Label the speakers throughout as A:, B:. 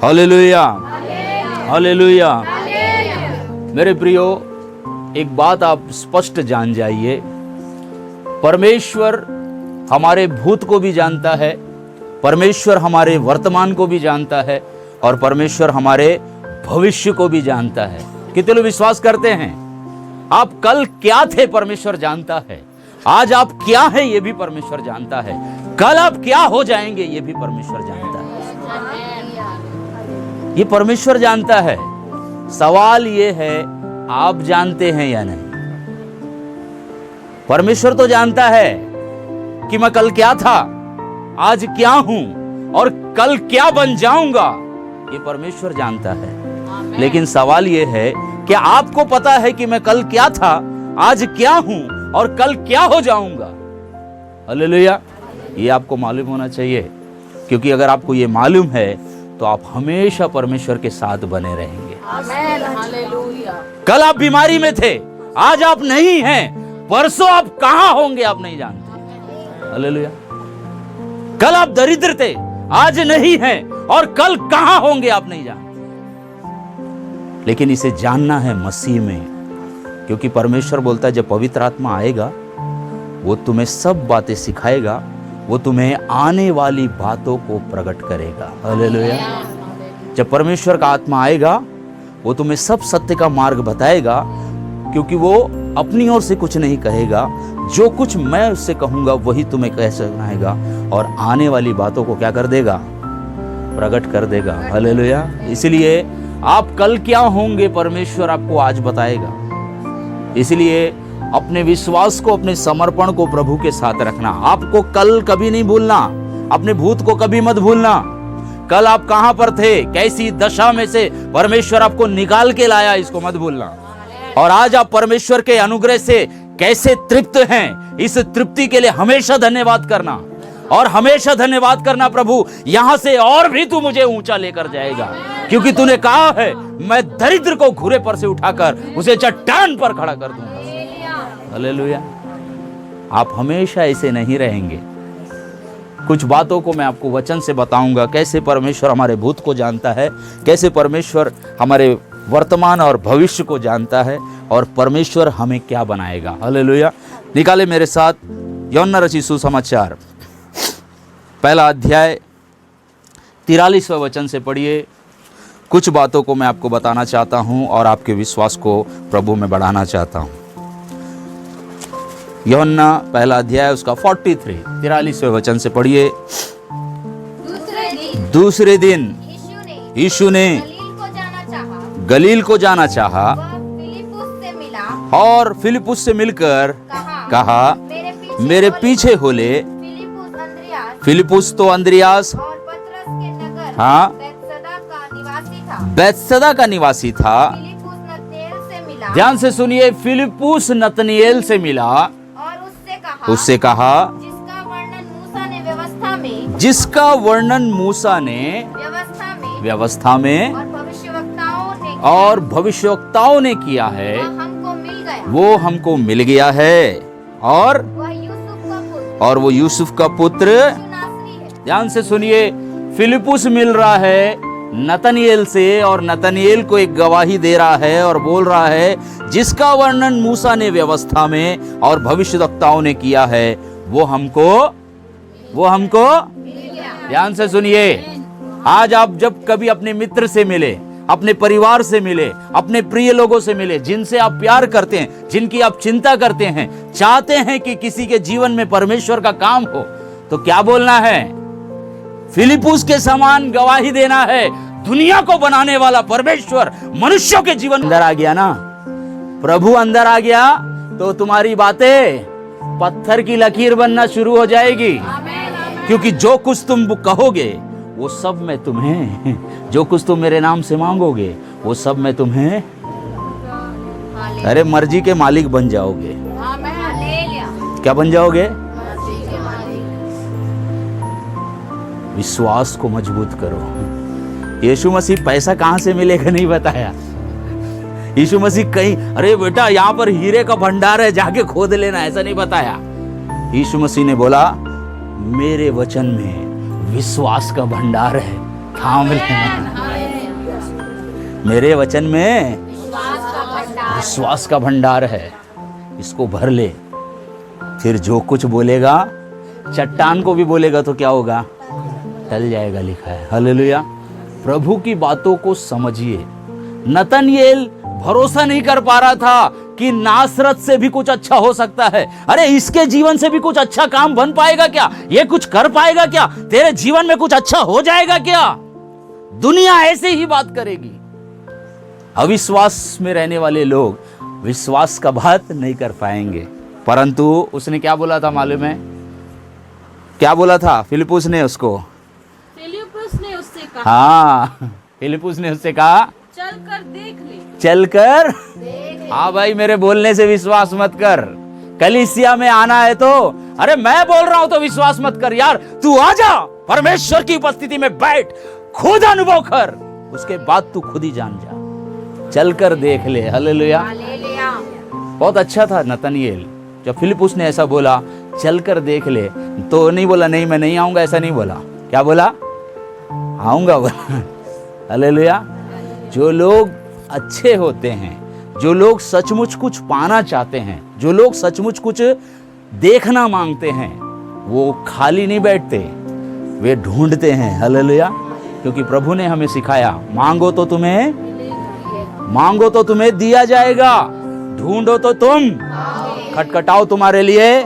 A: Hallelujah, hallelujah. मेरे प्रियो, एक बात आप स्पष्ट जान जाइए, परमेश्वर हमारे भूत को भी जानता है, परमेश्वर हमारे वर्तमान को भी जानता है और परमेश्वर हमारे भविष्य को भी जानता है। कितने लोग विश्वास करते हैं? आप कल क्या थे परमेश्वर जानता है, आज आप क्या है ये भी परमेश्वर जानता है, कल आप क्या हो जाएंगे ये भी परमेश्वर जानता है। ये परमेश्वर जानता है। सवाल ये है, आप जानते हैं या नहीं? परमेश्वर तो जानता है कि मैं कल क्या था, आज क्या हूं और कल क्या बन जाऊंगा, ये परमेश्वर जानता है। लेकिन सवाल ये है कि आपको पता है कि मैं कल क्या था, आज क्या हूं और कल क्या हो जाऊंगा? हालेलुया। ये आपको मालूम होना चाहिए, क्योंकि अगर आपको ये मालूम है तो आप हमेशा परमेश्वर के साथ बने रहेंगे।
B: हालेलुया।
A: कल आप बीमारी में थे, आज आप नहीं हैं, परसों आप कहां होंगे आप नहीं जानते। हालेलुया। कल आप दरिद्र थे, आज नहीं हैं और कल कहां होंगे आप नहीं जानते। लेकिन इसे जानना है मसीह में, क्योंकि परमेश्वर बोलता है जब पवित्र आत्मा आएगा वो तुम्हें सब बातें सिखाएगा, वो तुम्हें आने वाली बातों को प्रकट करेगा। हालेलुया। जब परमेश्वर का आत्मा आएगा वो तुम्हें सब सत्य का मार्ग बताएगा, क्योंकि वो अपनी ओर से कुछ नहीं कहेगा, जो कुछ मैं उससे कहूंगा वही तुम्हें कह सुनाएगा और आने वाली बातों को क्या कर देगा? प्रकट कर देगा। हालेलुया। इसलिए आप कल क्या होंगे परमेश्वर आपको आज बताएगा। इसलिए अपने विश्वास को, अपने समर्पण को प्रभु के साथ रखना। आपको कल कभी नहीं भूलना, अपने भूत को कभी मत भूलना। कल आप कहां पर थे, कैसी दशा में से परमेश्वर आपको निकाल के लाया, इसको मत भूलना। और आज आप परमेश्वर के अनुग्रह से कैसे तृप्त हैं, इस तृप्ति के लिए हमेशा धन्यवाद करना और हमेशा धन्यवाद करना, प्रभु यहां से और भी तू मुझे ऊंचा लेकर जाएगा, क्योंकि तूने कहा है मैं दरिद्र को घुरे पर से उठाकर उसे चट्टान पर खड़ा कर दूंगा। हालेलुया। आप हमेशा ऐसे नहीं रहेंगे। कुछ बातों को मैं आपको वचन से बताऊंगा, कैसे परमेश्वर हमारे भूत को जानता है, कैसे परमेश्वर हमारे वर्तमान और भविष्य को जानता है और परमेश्वर हमें क्या बनाएगा। हालेलुया। निकाले मेरे साथ यूहन्ना रचित सुसमाचार पहला अध्याय 43वें वचन से पढ़िए। कुछ बातों को मैं आपको बताना चाहता हूं और आपके विश्वास को प्रभु में बढ़ाना चाहता हूं। यूहन्ना पहला अध्याय उसका 43वें वचन से पढ़िए। दूसरे दिन यीशु ने गलील को जाना चाहा और फिलिपुस से मिलकर कहा मेरे पीछे हो ले। फिलिपुस तो अंद्रियास हाँ बैतसदा का निवासी था। ध्यान से सुनिए, फिलिपुस नतनिएल से मिला, उससे कहा जिसका वर्णन मूसा ने व्यवस्था में और भविष्यवक्ताओं ने किया है वो हमको मिल गया है, और वो यूसुफ का पुत्र। ध्यान से सुनिए, फिलिपुस मिल रहा है नतनिएल से और नतनिएल को एक गवाही दे रहा है और बोल रहा है जिसका वर्णन मूसा ने व्यवस्था में और भविष्यवक्ताओं ने किया है वो हमको ध्यान से सुनिए। आज आप जब कभी अपने मित्र से मिले, अपने परिवार से मिले, अपने प्रिय लोगों से मिले, जिनसे आप प्यार करते हैं, जिनकी आप चिंता करते हैं, चाहते हैं कि किसी के जीवन में परमेश्वर का काम हो, तो क्या बोलना है? फिलिपुस के समान गवाही देना है। दुनिया को बनाने वाला परमेश्वर मनुष्यों के जीवन अंदर आ गया ना, प्रभु अंदर आ गया तो तुम्हारी बातें पत्थर की लकीर बनना शुरू हो जाएगी, क्योंकि जो कुछ तुम कहोगे वो सब मैं तुम्हें, जो कुछ तुम मेरे नाम से मांगोगे वो सब मैं तुम्हें, अरे मर्जी के मालिक बन जाओगे। क्या बन जाओगे? विश्वास को मजबूत करो। यीशु मसीह पैसा कहां से मिलेगा नहीं बताया। यीशु मसीह कहीं अरे बेटा यहाँ पर हीरे का भंडार है जाके खोद लेना, ऐसा नहीं बताया। यीशु मसीह ने बोला मेरे वचन में विश्वास का भंडार है, थाम लेना। मेरे वचन में
B: विश्वास का भंडार।
A: विश्वास का भंडार है, इसको भर ले। फिर जो कुछ बोलेगा, चट्टान को भी बोलेगा तो क्या होगा? टल जाएगा, लिखा है। हालेलुया। प्रभु की बातों को समझिए। नतनएल भरोसा नहीं कर पा रहा था कि नासरत से भी कुछ अच्छा हो सकता है। अरे इसके जीवन से भी कुछ अच्छा काम बन पाएगा क्या? ये कुछ कर पाएगा क्या? तेरे जीवन में कुछ अच्छा हो जाएगा क्या? दुनिया ऐसे ही बात करेगी। अविश्वास में रहने वाले लोग विश्वास का बात नहीं कर पाएंगे। परंतु उसने क्या बोला था मालूम है? क्या बोला था फिलिपुस ने उसको?
B: फिलिपुस ने उससे कहा,
A: हाँ, फिलिपुस ने उससे कहा
B: चलकर देख ले।
A: चलकर हाँ भाई, मेरे बोलने से विश्वास मत कर। कलीसिया में आना है तो, अरे मैं बोल रहा हूं तो विश्वास मत कर यार। तू आजा, परमेश्वर की उपस्थिति में बैठ, खुद अनुभव कर, उसके बाद तू खुद ही जान जा। चलकर देख ले। हालेलुया।
B: हालेलुया।
A: बहुत अच्छा था नतनएल। जब फिलिपुस ने ऐसा बोला, चलकर देख ले, तो नहीं बोला नहीं मैं नहीं आऊंगा, ऐसा नहीं बोला। क्या बोला? आऊंगा बोला। हालेलुया। जो लोग अच्छे होते हैं, जो लोग सचमुच कुछ पाना चाहते हैं, जो लोग सचमुच कुछ देखना मांगते हैं, वो खाली नहीं बैठते, वे ढूंढते हैं। हालेलुया। क्योंकि प्रभु ने हमें सिखाया, मांगो तो तुम्हें दिया जाएगा, ढूंढो तो तुम, खटखटाओ तुम्हारे लिए।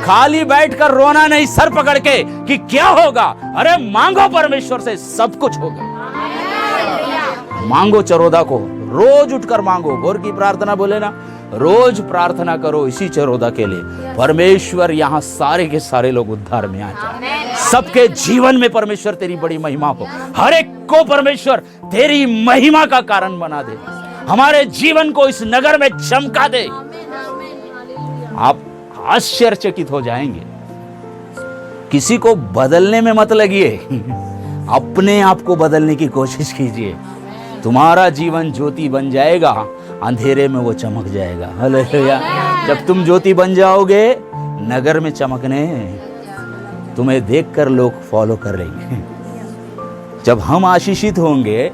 A: खाली बैठकर रोना नहीं सर पकड़ के कि क्या होगा। अरे मांगो परमेश्वर से, सब कुछ होगा। मांगो चरोदा को, रोज उठकर मांगो। भोर की प्रार्थना बोले ना, रोज प्रार्थना करो इसी चरोदा के लिए। परमेश्वर यहाँ सारे के सारे लोग उद्धार में आ जाए। सबके जीवन में परमेश्वर तेरी बड़ी महिमा हो। हर एक को परमेश्वर तेरी महिमा का कारण बना दे। हमारे जीवन को इस नगर में चमका दे। आप आश्चर्यचकित हो जाएंगे। किसी को बदलने में मत लगिए, अपने आप को बदलने की कोशिश कीजिए। तुम्हारा जीवन ज्योति बन जाएगा, अंधेरे में वो चमक जाएगा। हालेलुया। जब तुम ज्योति बन जाओगे, नगर में चमकने, तुम्हें देखकर लोग फॉलो कर लेंगे। जब हम आशीषित होंगे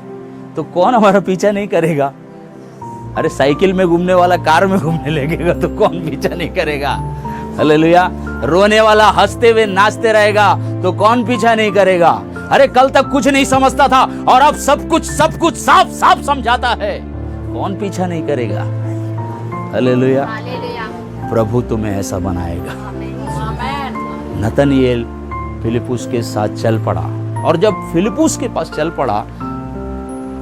A: तो कौन हमारा पीछा नहीं करेगा? अरे साइकिल में घूमने वाला कार में घूमने लगेगा तो कौन पीछा नहीं करेगा? हालेलुया। रोने वाला हंसते हुए नाचते रहेगा तो कौन पीछा नहीं करेगा? अरे कल तक कुछ नहीं समझता था और अब सब कुछ साफ साफ समझाता है, कौन पीछा नहीं करेगा? हालेलुया। प्रभु तुम्हें ऐसा बनाएगा। नतनएल फिलिपुस के साथ चल पड़ा, और जब फिलिपुस के पास चल पड़ा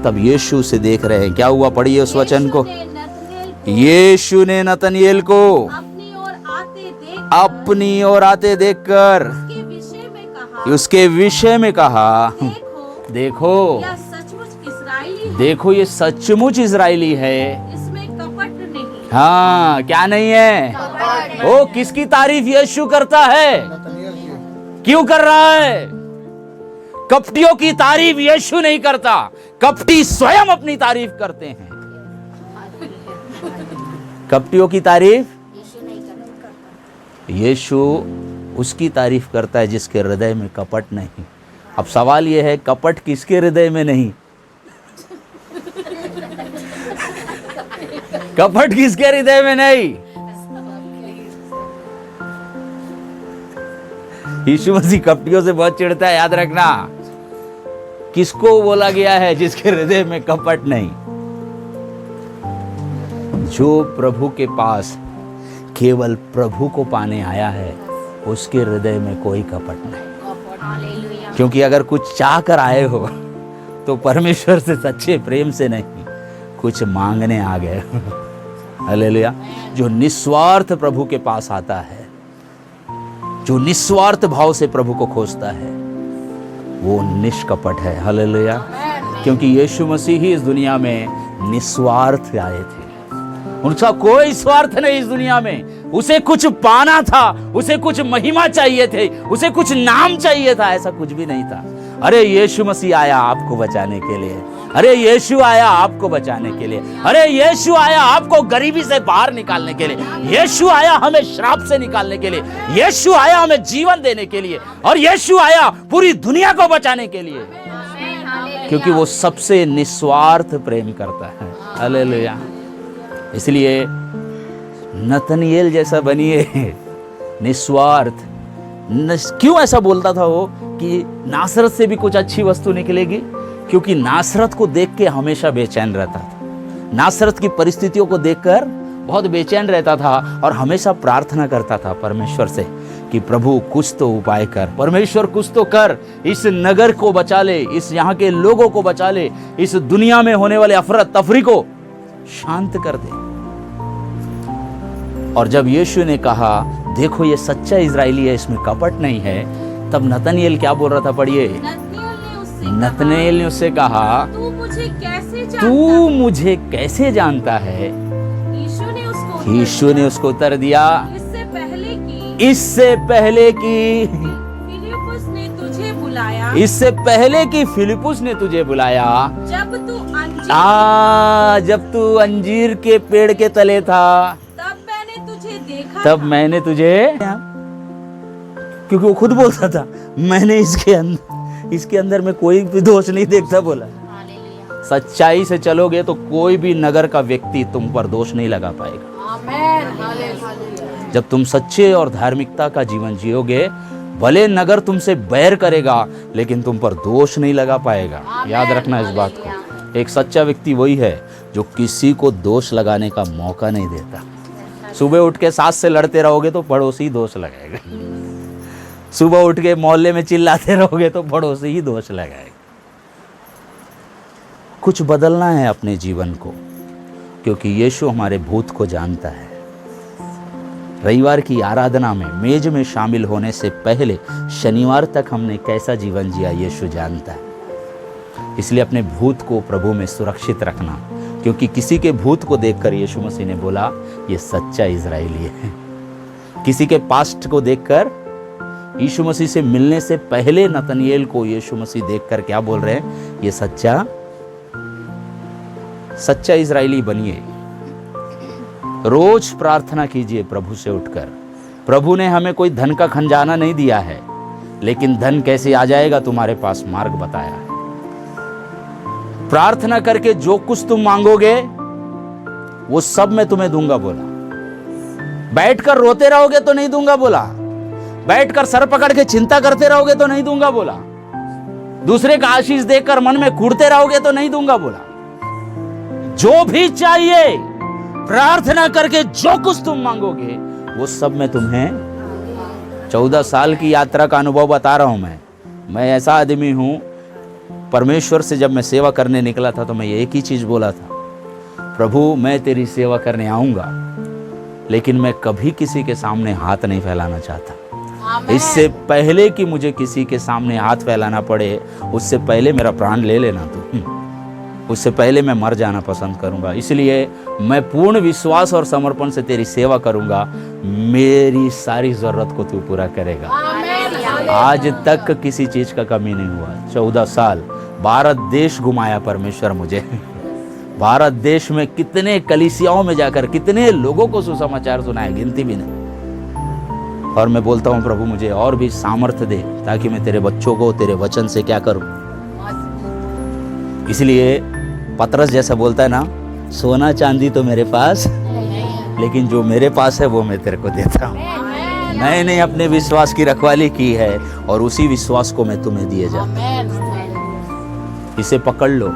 A: तब यीशु से देख रहे हैं क्या हुआ। पढ़िए उस वचन को। यीशु ने नतनएल को अपनी ओर आते देखकर उसके विषय में कहा, देखो देखो ये सचमुच इजराइली है,
B: इसमें कपट नहीं।
A: हाँ, क्या नहीं है? ओ, किसकी तारीफ यीशु करता है? क्यों कर रहा है? कपटियों की तारीफ यीशु नहीं करता, कपटी स्वयं अपनी तारीफ करते हैं। कपटियों की तारीफ यीशु उसकी तारीफ करता है जिसके हृदय में कपट नहीं। अब सवाल यह है, कपट किसके हृदय में नहीं? कपट किसके हृदय में नहीं? यीशु मसीह कपटियों से बहुत चिढ़ता है, याद रखना। किसको बोला गया है जिसके हृदय में कपट नहीं? जो प्रभु के पास केवल प्रभु को पाने आया है, उसके हृदय में कोई कपट नहीं। क्योंकि अगर कुछ चाह कर आए हो तो परमेश्वर से सच्चे प्रेम से नहीं, कुछ मांगने आ गए। हालेलुया। जो निस्वार्थ प्रभु के पास आता है, जो निस्वार्थ भाव से प्रभु को खोजता है, वो निष्कपट है। हालेलुया। क्योंकि यीशु मसीह ही इस दुनिया में निस्वार्थ आए थे। उनका कोई स्वार्थ नहीं इस दुनिया में। उसे कुछ पाना था, उसे कुछ महिमा चाहिए थे, उसे कुछ नाम चाहिए था, ऐसा कुछ भी नहीं था। अरे यीशु मसीह आया आपको बचाने के लिए। अरे यीशु आया आपको बचाने के लिए। अरे यीशु आया आपको गरीबी से बाहर निकालने के लिए। यीशु आया हमें श्राप से निकालने के लिए। यीशु आया हमें जीवन देने के लिए। और यीशु आया पूरी दुनिया को बचाने के लिए। क्योंकि वो सबसे निस्वार्थ प्रेम करता है। हालेलुया। इसलिए नतनिएल जैसा बनिए, निस्वार्थ। क्यों ऐसा बोलता था वो कि नासरत से भी कुछ अच्छी वस्तु निकलेगी? क्योंकि नासरत को देख के हमेशा बेचैन रहता था। नासरत की परिस्थितियों को देखकर बहुत बेचैन रहता था और हमेशा प्रार्थना करता था परमेश्वर से कि प्रभु कुछ तो उपाय कर, परमेश्वर कुछ तो कर, इस नगर को बचा ले, इस यहाँ के लोगों को बचा ले, इस दुनिया में होने वाले अफरा तफरी को शांत कर दे। और जब यीशु ने कहा देखो ये सच्चा इजरायली है, इसमें कपट नहीं है, तब नतनिएल क्या बोल रहा था? पढ़िए। नतनिएल ने उससे कहा
B: तू मुझे कैसे जानता
A: तू मुझे कैसे जानता है? यीशु ने उसको उत्तर दिया इससे पहले कि
B: फिलिप्पुस ने तुझे बुलाया,
A: इससे पहले कि फिलिप्पुस ने तुझे बुलाया, जब तू अंजीर के पेड़ के तले था, तब मैंने तुझे क्योंकि वो खुद बोलता था मैंने इसके अंदर में कोई भी दोष नहीं देखता। बोला सच्चाई से चलोगे तो कोई भी नगर का व्यक्ति तुम पर दोष नहीं लगा पाएगा। जब तुम सच्चे और धार्मिकता का जीवन जियोगे, भले नगर तुमसे बैर करेगा लेकिन तुम पर दोष नहीं लगा पाएगा। याद रखना इस बात को। एक सच्चा व्यक्ति वही है जो किसी को दोष लगाने का मौका नहीं देता। सुबह उठ के सास से लड़ते रहोगे तो पड़ोसी दोष लगाएगा। सुबह उठ के मोहल्ले में चिल्लाते रहोगे तो पड़ोसी ही दोष लगाएगा। कुछ बदलना है अपने जीवन को, क्योंकि यीशु हमारे भूत को जानता है। रविवार की आराधना में मेज में शामिल होने से पहले शनिवार तक हमने कैसा जीवन जिया यीशु जानता है। इसलिए अपने भूत को प्रभु में सुरक्षित रखना, क्योंकि किसी के भूत को देखकर यीशु मसीह ने बोला ये सच्चा इजरायली है। किसी के पास्ट को देखकर, यीशु मसीह से मिलने से पहले नतनिएल को यीशु मसीह देखकर क्या बोल रहे हैं? ये सच्चा इजरायली बनिए। रोज प्रार्थना कीजिए प्रभु से उठकर। प्रभु ने हमें कोई धन का खजाना नहीं दिया है, लेकिन धन कैसे आ जाएगा तुम्हारे पास मार्ग बताया है। प्रार्थना करके जो कुछ तुम मांगोगे वो सब मैं तुम्हें दूंगा बोला। बैठकर रोते रहोगे तो नहीं दूंगा बोला। बैठकर सर पकड़ के चिंता करते रहोगे तो नहीं दूंगा बोला। दूसरे का आशीष देखकर मन में कूदते रहोगे तो नहीं दूंगा बोला। जो भी चाहिए प्रार्थना करके जो कुछ तुम मांगोगे वो सब मैं तुम्हें। 14 साल की यात्रा का अनुभव बता रहा हूं मैं ऐसा आदमी हूं। परमेश्वर से जब मैं सेवा करने निकला था तो मैं एक ही चीज बोला था, प्रभु मैं तेरी सेवा करने आऊंगा, लेकिन मैं कभी किसी के सामने हाथ नहीं फैलाना चाहता। इससे पहले कि मुझे किसी के सामने हाथ फैलाना पड़े, उससे पहले मेरा प्राण ले लेना तू। उससे पहले मैं मर जाना पसंद करूंगा। इसलिए मैं पूर्ण विश्वास और समर्पण से तेरी सेवा करूंगा। मेरी सारी जरूरत को तू पूरा करेगा। आज तक किसी चीज का कमी नहीं हुआ। 14 साल भारत देश घुमाया परमेश्वर मुझे। भारत देश में कितने कलीसियाओं में जाकर कितने लोगों को सुसमाचार सुनाया, गिनती भी नहीं। और मैं बोलता हूँ प्रभु मुझे और भी सामर्थ्य दे, ताकि मैं तेरे बच्चों को तेरे वचन से क्या करूं। इसलिए पतरस जैसा बोलता है ना, सोना चांदी तो मेरे पास, लेकिन जो मेरे पास है वो मैं तेरे को देता हूँ। मैंने अपने विश्वास की रखवाली की है और उसी विश्वास को मैं तुम्हें दिए जाता हूं। इसे पकड़ लो।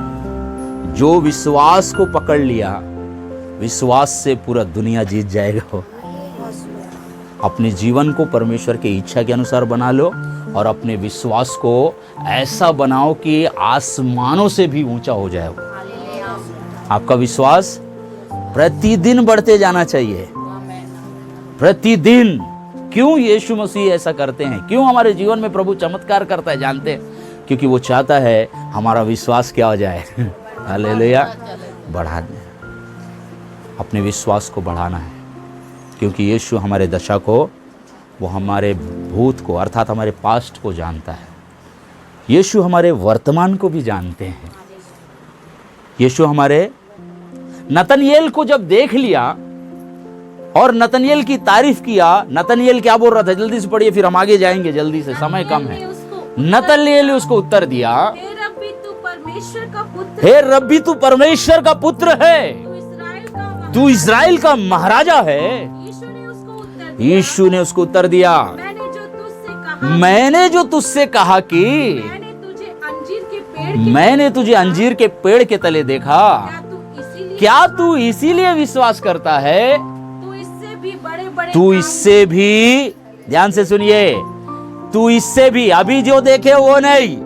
A: जो विश्वास को पकड़ लिया, विश्वास से पूरा दुनिया जीत जाएगा। हो अपने जीवन को परमेश्वर की इच्छा के अनुसार बना लो और अपने विश्वास को ऐसा बनाओ कि आसमानों से भी ऊंचा हो जाए। आपका विश्वास प्रतिदिन बढ़ते जाना चाहिए, प्रतिदिन। क्यों यीशु मसीह ऐसा करते हैं? क्यों हमारे जीवन में प्रभु चमत्कार करता है? जानते हैं, क्योंकि वो चाहता है हमारा विश्वास क्या हो जाए। हालेलुया। बढ़ाना, अपने विश्वास को बढ़ाना है, क्योंकि यीशु हमारे दशा को, वो हमारे भूत को अर्थात हमारे पास्ट को जानता है। यीशु हमारे वर्तमान को भी जानते हैं। यीशु हमारे नतनिएल को जब देख लिया और नतनिएल की तारीफ किया, नतनिएल क्या बोल रहा था? जल्दी से पढ़िए, फिर हम आगे जाएंगे, जल्दी से, समय कम है। नतनिएल ने उसको उत्तर दिया,
B: परमेश्वर का पुत्र,
A: हे रब्बी तू परमेश्वर का पुत्र है,
B: तू इस्राएल का
A: तू इस्राएल का महाराजा है। यीशु ने उसको उत्तर दिया, मैंने जो तुझसे कहा कि मैंने तुझे अंजीर के पेड़ के तले देखा, क्या तू इसीलिए विश्वास करता है? तू इससे भी, ध्यान से सुनिए, तू इससे भी, अभी जो देखे वो नहीं,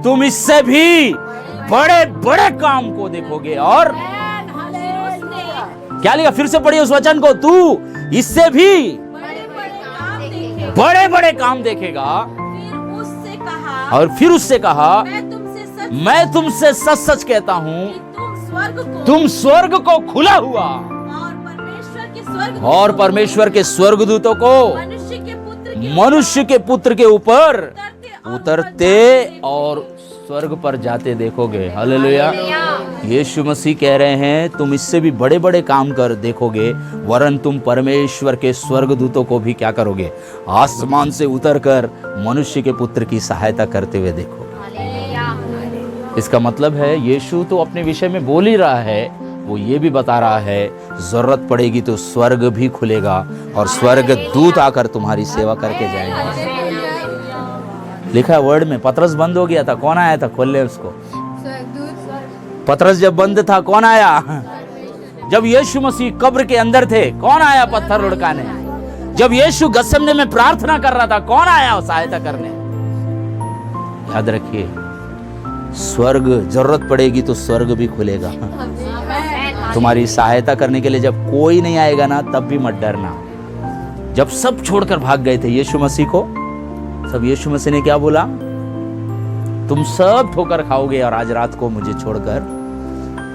A: तुम इससे भी बड़े बड़े काम को देखोगे। और क्या लिखा? फिर से पढ़िए उस वचन को, तू इससे भी बड़े बड़े काम देखेगा। और फिर उससे कहा, मैं तुमसे सच सच कहता हूँ, तुम स्वर्ग को खुला हुआ और परमेश्वर के स्वर्गदूतों को मनुष्य के पुत्र के ऊपर उतरते और स्वर्ग पर जाते देखोगे। हालेलुया। यीशु मसीह कह रहे हैं, तुम इससे भी बड़े बड़े काम कर देखोगे, वरन तुम परमेश्वर के स्वर्गदूतों को भी क्या करोगे? आसमान से उतरकर मनुष्य के पुत्र की सहायता करते हुए देखोगे। इसका मतलब है यीशु तो अपने विषय में बोल ही रहा है, वो ये भी बता रहा है, जरूरत पड़ेगी तो स्वर्ग भी खुलेगा और स्वर्ग दूत आकर तुम्हारी सेवा करके जाएंगे। लिखा है वर्ड में। पतरस बंद हो गया था, कौन आया था खोलने उसको? पतरस जब बंद था कौन आया? जब यीशु मसीह कब्र के अंदर थे कौन आया पत्थर लुढ़काने? जब यीशु गसमने में प्रार्थना कर रहा था कौन आया सहायता करने? याद रखिए, स्वर्ग, जरूरत पड़ेगी तो स्वर्ग भी खुलेगा तुम्हारी सहायता करने के लिए। जब कोई नहीं आएगा ना, तब भी मत डरना। जब सब छोड़कर भाग गए थे यीशु मसीह को, सब यीशु मसीह ने क्या बोला? तुम सब ठोकर खाओगे और आज रात को मुझे छोड़कर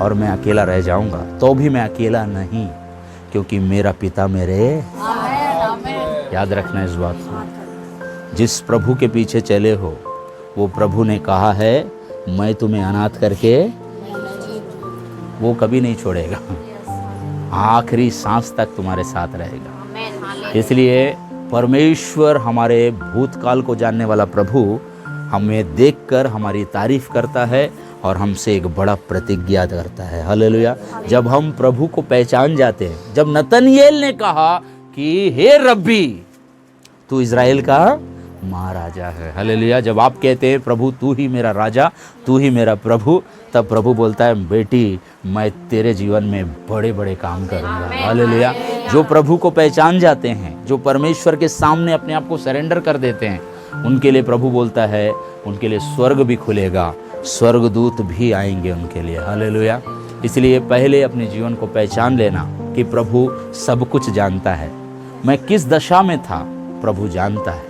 A: और मैं अकेला रह जाऊंगा, तो भी मैं अकेला नहीं, क्योंकि मेरा पिता मेरे। याद रखना इस बात को। जिस प्रभु के पीछे चले हो, वो प्रभु ने कहा है, मैं तुम्हें अनाथ करके, वो कभी नहीं छोड़ेगा, आखिरी सांस तक तुम्हारे साथ रहेगा। इसलिए परमेश्वर, हमारे भूतकाल को जानने वाला प्रभु, हमें देखकर हमारी तारीफ करता है और हमसे एक बड़ा प्रतिज्ञा करता है। हालेलुया। जब हम प्रभु को पहचान जाते हैं, जब नतनएल ने कहा कि हे रब्बी, तू इज़राइल का महाराजा है। हालेलुया। जब आप कहते हैं प्रभु तू ही मेरा राजा, तू ही मेरा प्रभु, तब प्रभु बोलता है, बेटी मैं तेरे जीवन में बड़े बड़े काम करूंगा। हालेलुया। जो प्रभु को पहचान जाते हैं, जो परमेश्वर के सामने अपने आप को सरेंडर कर देते हैं, उनके लिए प्रभु बोलता है, उनके लिए स्वर्ग भी खुलेगा, स्वर्गदूत भी आएंगे उनके लिए। हालेलुया। इसलिए पहले अपने जीवन को पहचान लेना कि प्रभु सब कुछ जानता है। मैं किस दशा में था प्रभु जानता है,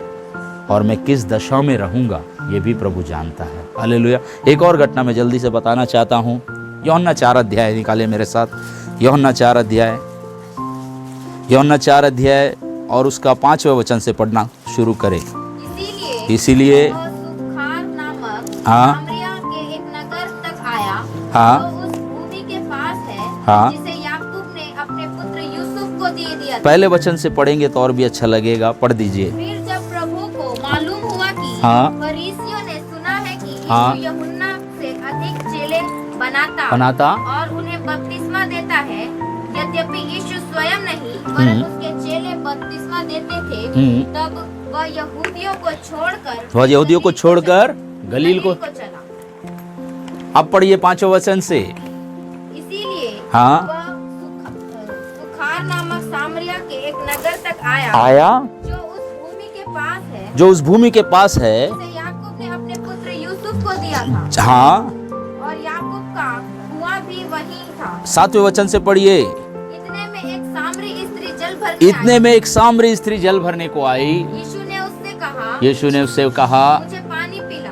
A: और मैं किस दशा में रहूंगा ये भी प्रभु जानता है। हालेलुया। एक और घटना मैं जल्दी से बताना चाहता हूँ। यूहन्ना 4 अध्याय निकाले मेरे साथ। यूहन्ना 4 अध्याय, यूहन्ना 4 अध्याय और उसका 5वें वचन से पढ़ना शुरू करें। इसीलिए
C: सुखार नामक
A: हाँ।
C: सामरिया के एक नगर तक आया,
A: हाँ।
C: जो उस भूमि के पास है,
A: हाँ।
C: जिसे याकूब ने अपने पुत्र यूसुफ को दे दिया था।
A: पहले वचन से पढ़ेंगे तो और भी अच्छा लगेगा, पढ़ दीजिए।
C: फिर जब प्रभु को मालूम हुआ कि
A: हाँ।
C: फरीसियों ने सुना है कि यीशु
A: हाँ।
C: यूहन्ना से अधिक चेले बनाता और उन्हें बपतिस्मा देता है, यद्यपि यीशु स्वयं नहीं वरन उसके चेले बपतिस्मा देते थे, तब वह यहूदियों को छोड़कर गलील को
A: चला। अब पढ़िए 5वें वचन से।
C: इसीलिए
A: हाँ।
C: वह सुखार नामक सामरिया के एक नगर तक आया, जो उस भूमि के पास है, जिसे याकूब ने अपने पुत्र यूसुफ को दिया था।
A: हाँ।
C: और याकूब का कुआं भी वहीं था।
A: 7वें वचन से पढ़िए।
C: इतने में एक
A: सामरी स्त्री जल भरने को आई। यीशु ने उससे कहा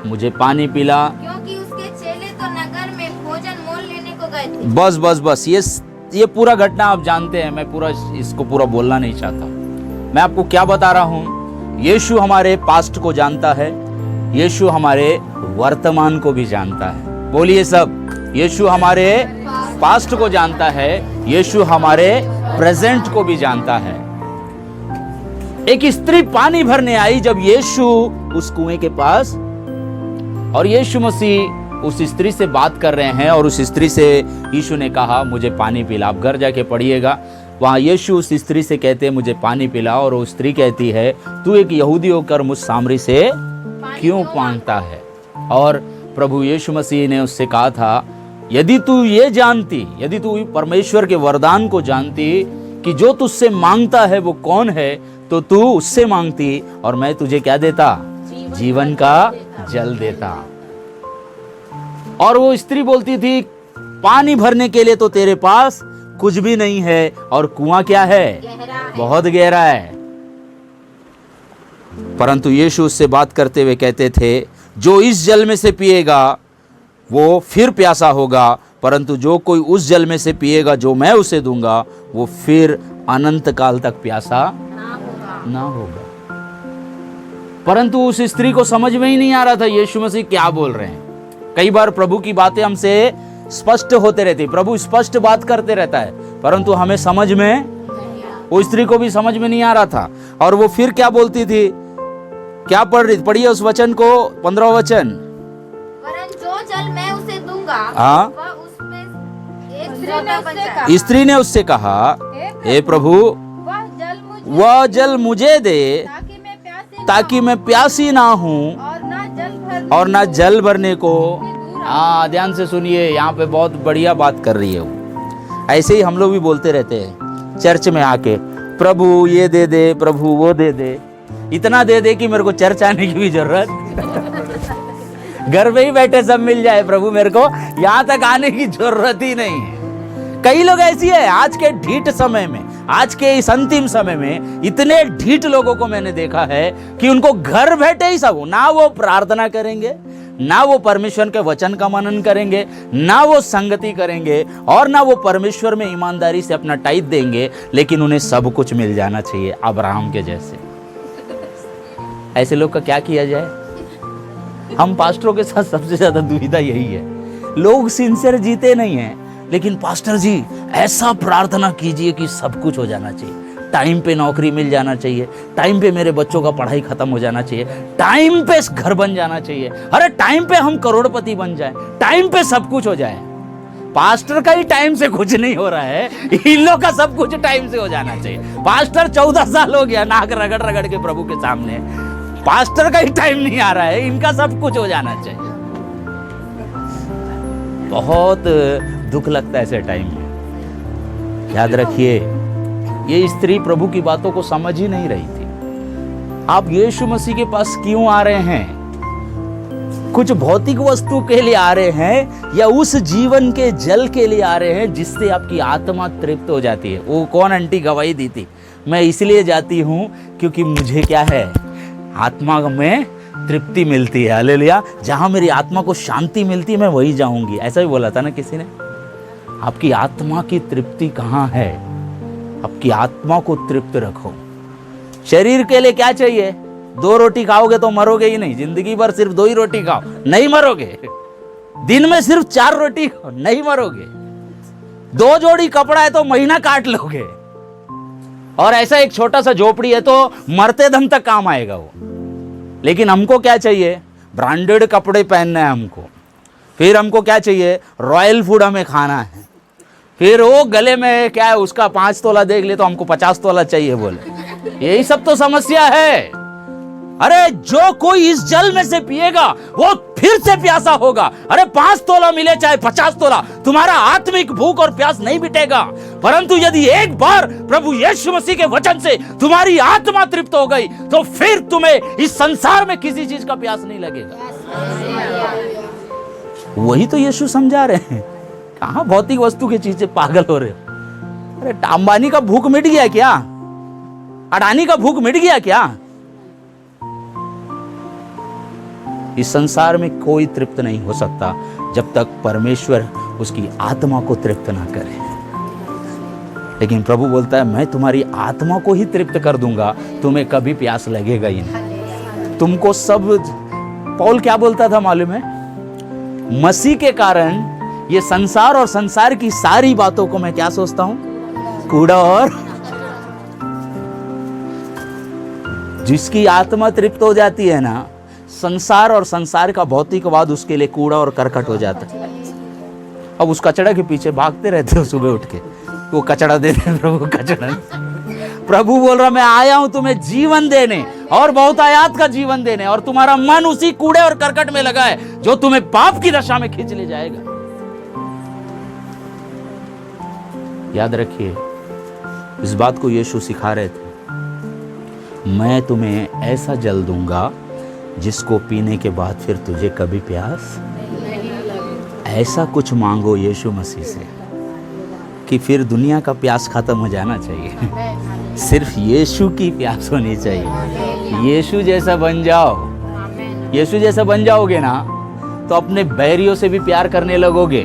A: मुझे पानी पिला,
C: क्योंकि उसके चेले तो नगर में भोजन मोल लेने को गए थे।
A: बस ये पूरा घटना आप जानते हैं, मैं इसको पूरा बोलना नहीं चाहता। मैं आपको क्या बता रहा हूँ, यीशु हमारे पास्ट को जानता है, यीशु हमारे वर्तमान को भी जानता है। बोलिए सब, यीशु हमारे पास्ट को जानता है, यीशु हमारे प्रेजेंट को भी जानता है। एक स्त्री पानी भरने आई जब यीशु उस कुएं के पास, और यीशु मसीह उस स्त्री से बात कर रहे हैं और उस स्त्री से यीशु ने कहा मुझे पानी पिला। आप घर जाके पढ़िएगा, वहाँ यीशु उस स्त्री से कहते हैं मुझे पानी पिला, और वो स्त्री कहती है तू एक यहूदी होकर मुझ सामरी से क्यों मांगता है। और प्रभु यीशु मसीह ने उससे कहा था यदि तू ये जानती, यदि तू परमेश्वर के वरदान को जानती कि जो तुझसे मांगता है वो कौन है, तो तू उससे मांगती और मैं तुझे क्या देता, जीवन का जल देता। और वो स्त्री बोलती थी पानी भरने के लिए तो तेरे पास कुछ भी नहीं है और कुआं क्या है, बहुत गहरा है। परंतु यीशु उससे बात करते हुए कहते थे जो इस जल में से पिएगा वो फिर प्यासा होगा, परंतु जो कोई उस जल में से पिएगा जो मैं उसे दूंगा वो फिर अनंत काल तक प्यासा ना होगा। परंतु उस स्त्री को समझ में ही नहीं आ रहा था यीशु मसीह क्या बोल रहे हैं। कई बार प्रभु की बातें हमसे स्पष्ट होते रहती, प्रभु स्पष्ट बात करते रहता है, परंतु हमें समझ में, वो स्त्री को भी समझ में नहीं आ रहा था। और वो फिर क्या बोलती थी, क्या पढ़ रही, पढ़िए उस वचन को, 15वां वचन।
C: वरन जो जल मैं उसे दूंगा
A: हाँ,
C: वह उसमें एक सोता बन जाएगा।
A: स्त्री ने उससे कहा हे प्रभु वह जल मुझे दे ताकि मैं प्यासी ना हूँ और ना जल भरने को। हाँ, ध्यान से सुनिए, यहाँ पे बहुत बढ़िया बात कर रही है वो। ऐसे ही हम लोग भी बोलते रहते हैं चर्च में आके, प्रभु ये दे दे, प्रभु वो दे दे, इतना दे दे कि मेरे को चर्च आने की भी जरूरत घर में ही बैठे सब मिल जाए, प्रभु मेरे को यहाँ तक आने की जरूरत ही नहीं है। कई लोग ऐसी है आज के ढीठ समय में, आज के इस अंतिम समय में इतने ढीठ लोगों को मैंने देखा है कि उनको घर बैठे ही सब, ना वो प्रार्थना करेंगे, ना वो परमेश्वर के वचन का मनन करेंगे, ना वो संगति करेंगे, और ना वो परमेश्वर में ईमानदारी से अपना टाइट देंगे, लेकिन उन्हें सब कुछ मिल जाना चाहिए अब्राहम के जैसे। ऐसे लोग का क्या किया जाए। हम पास्टरों के साथ सबसे ज्यादा दुविधा यही है, लोग सिंसियर जीते नहीं हैं, लेकिन पास्टर जी ऐसा प्रार्थना कीजिए कि सब कुछ हो जाना चाहिए, टाइम पे नौकरी मिल जाना चाहिए, टाइम पे मेरे बच्चों का पढ़ाई खत्म हो जाना चाहिए, टाइम पे घर बन जाना चाहिए, अरे टाइम पे हम करोड़पति बन जाए, टाइम पे सब कुछ हो जाए। पास्टर का ही टाइम से कुछ नहीं हो रहा है, इन लोग का सब कुछ टाइम से हो जाना चाहिए। पास्टर 14 साल हो गया नाक रगड़ रगड़ के प्रभु के सामने, पास्टर का ही टाइम नहीं आ रहा है, इनका सब कुछ हो जाना चाहिए। बहुत दुख लगता है ऐसे टाइम में। याद रखिए ये स्त्री प्रभु की बातों को समझ ही नहीं रही थी। आप यीशु मसीह के पास क्यों आ रहे हैं? कुछ भौतिक वस्तु के लिए आ रहे हैं या उस जीवन के जल के लिए आ रहे हैं जिससे आपकी आत्मा तृप्त हो जाती है? वो कौन आंटी गवाही दी थी, मैं इसलिए जाती हूं क्योंकि मुझे क्या है, आत्मा में तृप्ति मिलती है। हालेलुया। जहां मेरी आत्मा को शांति मिलती है मैं वही जाऊंगी, ऐसा भी बोला था ना किसी ने। आपकी आत्मा की तृप्ति कहाँ है? आपकी आत्मा को तृप्त रखो। शरीर के लिए क्या चाहिए? 2 रोटी खाओगे तो मरोगे ही नहीं, जिंदगी भर सिर्फ 2 ही रोटी खाओ नहीं मरोगे, दिन में सिर्फ 4 रोटी खाओ नहीं मरोगे, 2 जोड़ी कपड़ा है तो महीना काट लोगे, और ऐसा एक छोटा सा झोपड़ी है तो मरते दम तक काम आएगा वो। लेकिन हमको क्या चाहिए? ब्रांडेड कपड़े पहनना है हमको, फिर हमको क्या चाहिए? रॉयल फूड हमें खाना है, फिर वो गले में क्या है उसका 5 तोला देख ले तो हमको 50 तोला चाहिए बोले। यही सब तो समस्या है। अरे जो कोई इस जल में से पिएगा वो फिर से प्यासा होगा। अरे 5 तोला मिले चाहे 50 तोला, तुम्हारा आत्मिक भूख और प्यास नहीं मिटेगा। परंतु यदि एक बार प्रभु यीशु मसीह के वचन से तुम्हारी आत्मा तृप्त हो गई तो फिर तुम्हें इस संसार में किसी चीज का प्यास नहीं लगेगा। वही तो यीशु समझा रहे हैं। कहां भौतिक वस्तु की चीजें पागल हो रहे हो। अरे अंबानी का भूख मिट गया क्या? अडानी का भूख मिट गया क्या? इस संसार में कोई तृप्त नहीं हो सकता जब तक परमेश्वर उसकी आत्मा को तृप्त ना करे। लेकिन प्रभु बोलता है मैं तुम्हारी आत्मा को ही तृप्त कर दूंगा, तुम्हें कभी प्यास लगेगा ही नहीं। तुमको सब, पौल क्या बोलता था मालूम है? मसीह के कारण ये संसार और संसार की सारी बातों को मैं क्या सोचता हूं? कूड़ा। और जिसकी आत्मा तृप्त हो जाती है ना, संसार और संसार का भौतिकवाद उसके लिए कूड़ा और करकट हो जाता है। अब उस कचड़ा के पीछे भागते रहते हो सुबह उठ के, वो कचड़ा दे दे प्रभु, कचड़ा। प्रभु बोल रहा मैं आया हूं तुम्हें जीवन देने और बहुत आयात का जीवन देने, और तुम्हारा मन उसी कूड़े और करकट में लगा है जो तुम्हें पाप की दशा में खींच ले जाएगा। याद रखिए, इस बात को यीशु सिखा रहे थे, मैं तुम्हें ऐसा जल दूंगा जिसको पीने के बाद फिर तुझे कभी प्यास ऐसा कुछ मांगो यीशु मसीह से कि फिर दुनिया का प्यास खत्म हो जाना चाहिए, सिर्फ यीशु की प्यास होनी चाहिए। यीशु जैसा बन जाओ, यीशु जैसा बन जाओगे ना तो अपने बैरियों से भी प्यार करने लगोगे,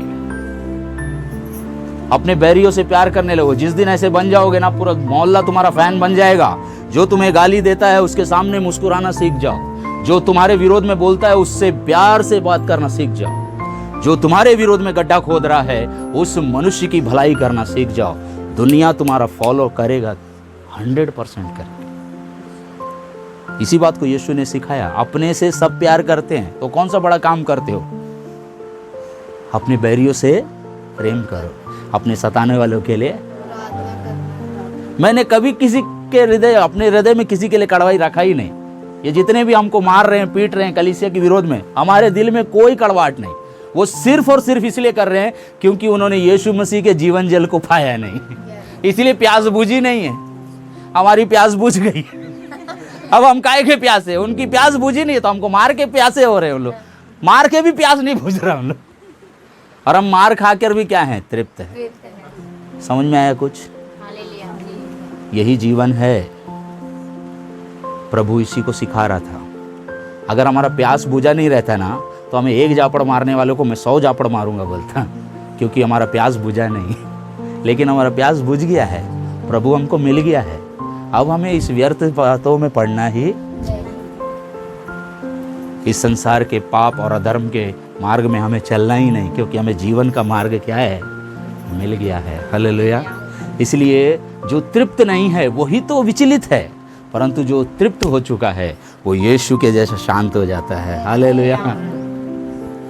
A: अपने बैरियों से प्यार करने लगो। जिस दिन ऐसे बन जाओगे ना, पूरा मोहल्ला तुम्हारा फैन बन जाएगा। जो तुम्हें गाली देता है उसके सामने मुस्कुराना सीख जाओ, जो तुम्हारे विरोध में बोलता है उससे प्यार से बात करना सीख जाओ, जो तुम्हारे विरोध में गड्ढा खोद रहा है उस मनुष्य की भलाई करना सीख जाओ। दुनिया तुम्हारा फॉलो करेगा, 100% करेगा। इसी बात को यीशु ने सिखाया। अपने से सब प्यार करते हैं तो कौन सा बड़ा काम करते हो? अपने बैरियों से प्रेम करो, अपने सताने वालों के लिए। मैंने कभी किसी के हृदय, अपने हृदय में किसी के लिए कड़वाई रखा ही नहीं। ये जितने भी हमको मार रहे हैं, पीट रहे हैं कलीसिया के विरोध में, हमारे दिल में कोई कड़वाहट नहीं। वो सिर्फ और सिर्फ इसलिए कर रहे हैं क्योंकि उन्होंने यीशु मसीह के जीवन जल को पाया नहीं, इसलिए प्यास बुझी नहीं है। हमारी प्यास बुझ गई, अब हम काहे के प्यासे? उनकी प्यास बुझी नहीं है तो हमको मार के प्यासे हो रहे हैं। उन लोग मार के भी प्यास नहीं बुझ रहा हम लोग, और हम मार खा कर भी क्या है? तृप्त है। समझ में आया कुछ? यही जीवन है। प्रभु इसी को सिखा रहा था। अगर हमारा प्यास बुझा नहीं रहता ना तो हमें एक जापड़ मारने वालों को मैं 100 जापड़ मारूंगा बोलता, क्योंकि हमारा प्यास बुझा नहीं। लेकिन हमारा प्यास बुझ गया है, प्रभु हमको मिल गया है। अब हमें इस व्यर्थ बातों में पड़ना ही, इस संसार के पाप और अधर्म के मार्ग में हमें चलना ही नहीं, क्योंकि हमें जीवन का मार्ग क्या है? मिल गया है। हालेलुया। इसलिए जो तृप्त नहीं है वही तो विचलित है, परंतु जो तृप्त हो चुका है वो यीशु के जैसा शांत हो जाता है। हालेलुया।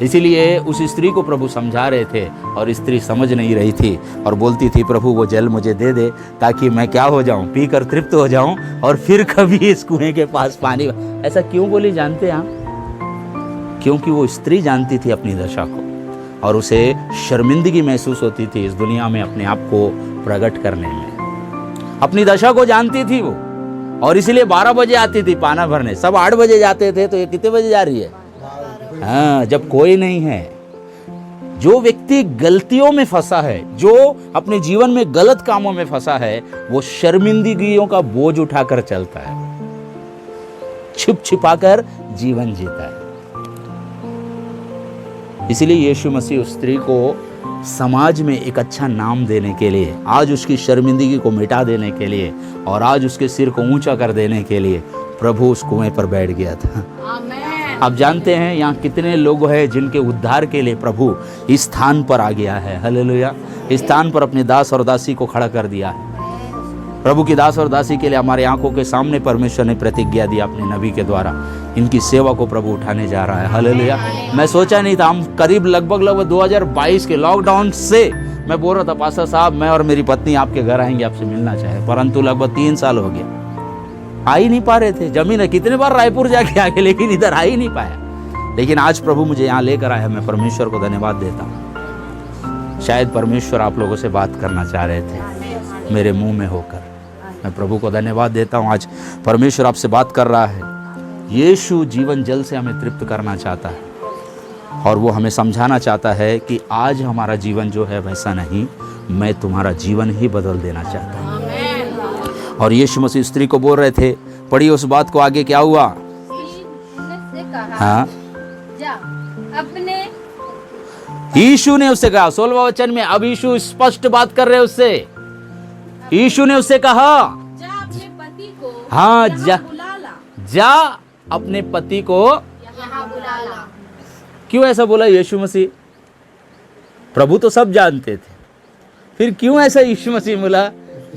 A: इसीलिए उस स्त्री को प्रभु समझा रहे थे और स्त्री समझ नहीं रही थी और बोलती थी, प्रभु वो जल मुझे दे दे ताकि मैं क्या हो जाऊं? पीकर तृप्त हो जाऊं और फिर कभी इस कुएं के पास पानी। ऐसा क्यों बोली जानते हैं आप? क्योंकि वो स्त्री जानती थी अपनी दशा को, और उसे शर्मिंदगी महसूस होती थी इस दुनिया में अपने आप को प्रकट करने में। अपनी दशा को जानती थी वो, और इसलिए 12 बजे आती थी पाना भरने। सब 8 बजे जाते थे, तो ये कितने बजे जा रही है? हाँ, जब कोई नहीं है। जो व्यक्ति गलतियों में फंसा है, जो अपने जीवन में गलत कामों में फंसा है, वो शर्मिंदगियों का बोझ उठाकर चलता है, छिप छिपाकर जीवन जीता है। इसलिए यीशु मसीह उस स्त्री को समाज में एक अच्छा नाम देने के लिए, आज उसकी शर्मिंदगी को मिटा देने के लिए और आज उसके सिर को ऊंचा कर देने के लिए प्रभु उस कुएं पर बैठ गया था। आप जानते हैं यहाँ कितने लोग हैं जिनके उद्धार के लिए प्रभु इस स्थान पर आ गया है। हालेलुया। इस स्थान पर अपने दास और दासी को खड़ा कर दिया है। प्रभु की दास और दासी के लिए हमारे आंखों के सामने परमेश्वर ने प्रतिज्ञा दी अपने नबी के द्वारा। इनकी सेवा को प्रभु उठाने जा रहा है। हालेलुया। मैं सोचा नहीं था, हम करीब लगभग 2022 के लॉकडाउन से मैं बोल रहा था, पास्टर साहब मैं और मेरी पत्नी आपके घर आएंगे, आपसे मिलना चाहे, परंतु लगभग 3 साल हो गया, आ ही नहीं पा रहे थे। जमीन है, कितने बार रायपुर जाके आके, लेकिन इधर आ ही नहीं पाया। लेकिन आज प्रभु मुझे यहाँ लेकर आया, मैं परमेश्वर को धन्यवाद देता हूँ। शायद परमेश्वर आप लोगों से बात करना चाह रहे थे मेरे मुंह में होकर। मैं प्रभु को धन्यवाद देता हूँ, आज परमेश्वर आपसे बात कर रहा है। यीशु जीवन जल से हमें तृप्त करना चाहता है और वो हमें समझाना चाहता है कि आज हमारा जीवन जो है वैसा नहीं, मैं तुम्हारा जीवन ही बदल देना चाहता हूँ। और यीशु मसीह स्त्री को बोल रहे थे, पढ़िए उस बात को आगे क्या हुआ? हाँ,
C: अपने
A: यीशु ने उससे कहा 16वां वचन में। अब यीशु स्पष्ट बात कर रहे हैं उससे। यीशु ने उससे कहा,
B: जा अपने पति को
A: हाँ जा,
B: बुला ला।
A: जा अपने पति को
C: यहाँ बुला ला।
A: क्यों ऐसा बोला यीशु मसीह? प्रभु तो सब जानते थे, फिर क्यों ऐसा यीशु मसीह बोला,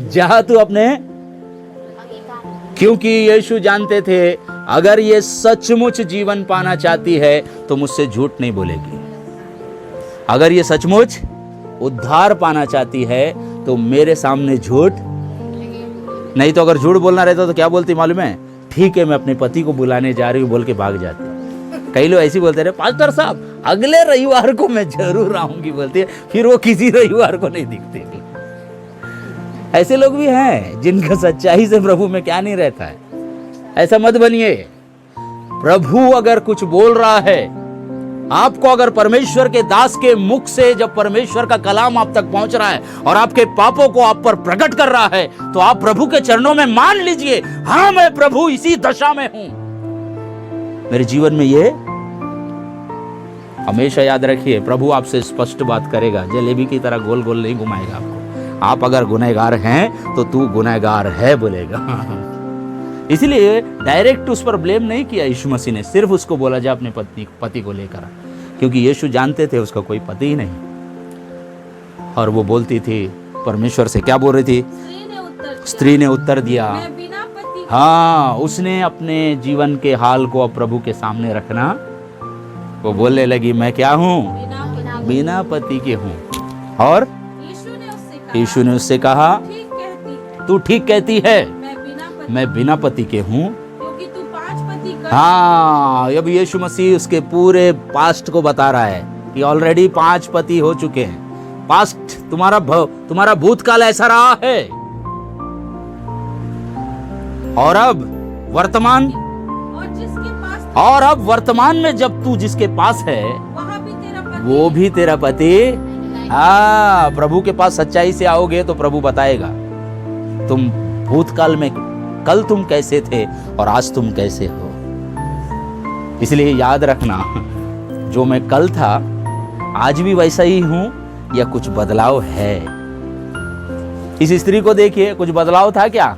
A: जा तू अपने? क्योंकि यीशु जानते थे अगर ये सचमुच जीवन पाना चाहती है तो मुझसे झूठ नहीं बोलेगी। अगर ये सचमुच उद्धार पाना चाहती है तो मेरे सामने झूठ नहीं, तो अगर झूठ बोलना रहता तो क्या बोलती मालूम है? ठीक है, मैं अपने पति को बुलाने जा रही हूँ बोल के भाग जाती। कई लोग ऐसे बोलते रहे, पास्टर साहब अगले रविवार को मैं जरूर आऊंगी बोलती है, फिर वो किसी रविवार को नहीं दिखते। ऐसे लोग भी हैं जिनका सच्चाई से प्रभु में क्या नहीं रहता है। ऐसा मत बनिए। प्रभु अगर कुछ बोल रहा है आपको, अगर परमेश्वर के दास के मुख से जब परमेश्वर का कलाम आप तक पहुंच रहा है और आपके पापों को आप पर प्रकट कर रहा है, तो आप प्रभु के चरणों में मान लीजिए, हाँ मैं प्रभु इसी दशा में हूं। मेरे जीवन में ये हमेशा याद रखिए, प्रभु आपसे स्पष्ट बात करेगा, जलेबी की तरह गोल गोल नहीं घुमाएगा आपको। आप अगर गुनहगार हैं तो तू गुनहगार है बोलेगा। इसलिए डायरेक्ट उस पर ब्लेम नहीं किया यीशु मसीह ने, सिर्फ उसको बोला जा अपने पति को लेकर, क्योंकि यीशु जानते थे उसका कोई पति ही नहीं। और वो बोलती थी परमेश्वर से, क्या बोल रही थी? स्त्री ने उत्तर दिया,
B: मैं बिना पति के।
A: हाँ, उसने अपने जीवन के हाल को अब प्रभु के सामने रखना। वो बोलने लगी, मैं क्या हूँ? बिना पति के हूँ। और यीशु ने उससे कहा, तू ठीक कहती है, मैं बिना पति के हूँ,
B: क्योंकि तू 5 पति कर।
A: हाँ, अब यीशु मसीह उसके पूरे पास्ट को बता रहा है कि ऑलरेडी 5 पति हो चुके हैं। पास्ट तुम्हारा भूतकाल ऐसा रहा है, और अब वर्तमान, और अब वर्तमान में जब तू जिसके पास है वो भी तेरा पति। हाँ, प्रभु के पास सच्चाई से आओगे तो प्रभु बताएगा तुम भूतकाल में कल तुम कैसे थे और आज तुम कैसे हो। इसलिए याद रखना, जो मैं कल था आज भी वैसा ही हूं या कुछ बदलाव है। इस स्त्री को देखिए, कुछ बदलाव था क्या?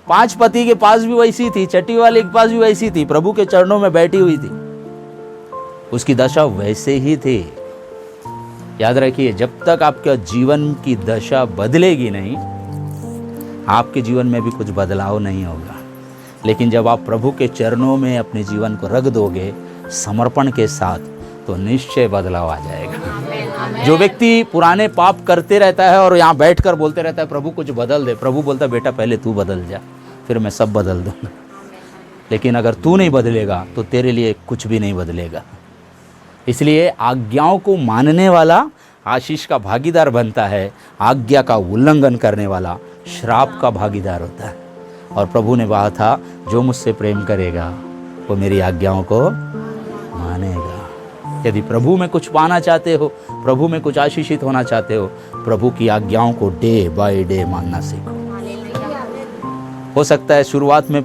A: 5 पति के पास भी वैसी थी, छठी वाले के पास भी वैसी थी, प्रभु के चरणों में बैठी हुई थी, उसकी दशा वैसे ही थी। याद रखिए, जब तक आपका जीवन की दशा बदलेगी नहीं, आपके जीवन में भी कुछ बदलाव नहीं होगा। लेकिन जब आप प्रभु के चरणों में अपने जीवन को रख दोगे समर्पण के साथ, तो निश्चय बदलाव आ जाएगा। जो व्यक्ति पुराने पाप करते रहता है और यहाँ बैठकर बोलते रहता है प्रभु कुछ बदल दे, प्रभु बोलता है बेटा पहले तू बदल जा, फिर मैं सब बदल दूंगा। लेकिन अगर तू नहीं बदलेगा तो तेरे लिए कुछ भी नहीं बदलेगा। इसलिए आज्ञाओं को मानने वाला आशीष का भागीदार बनता है, आज्ञा का उल्लंघन करने वाला श्राप का भागीदार होता है। और प्रभु ने कहा था, जो मुझसे प्रेम करेगा वो मेरी आज्ञाओं को मानेगा। यदि प्रभु में कुछ पाना चाहते हो, प्रभु में कुछ आशीषित होना चाहते हो, प्रभु की आज्ञाओं को डे बाय डे मानना सीखो। हो सकता है शुरुआत में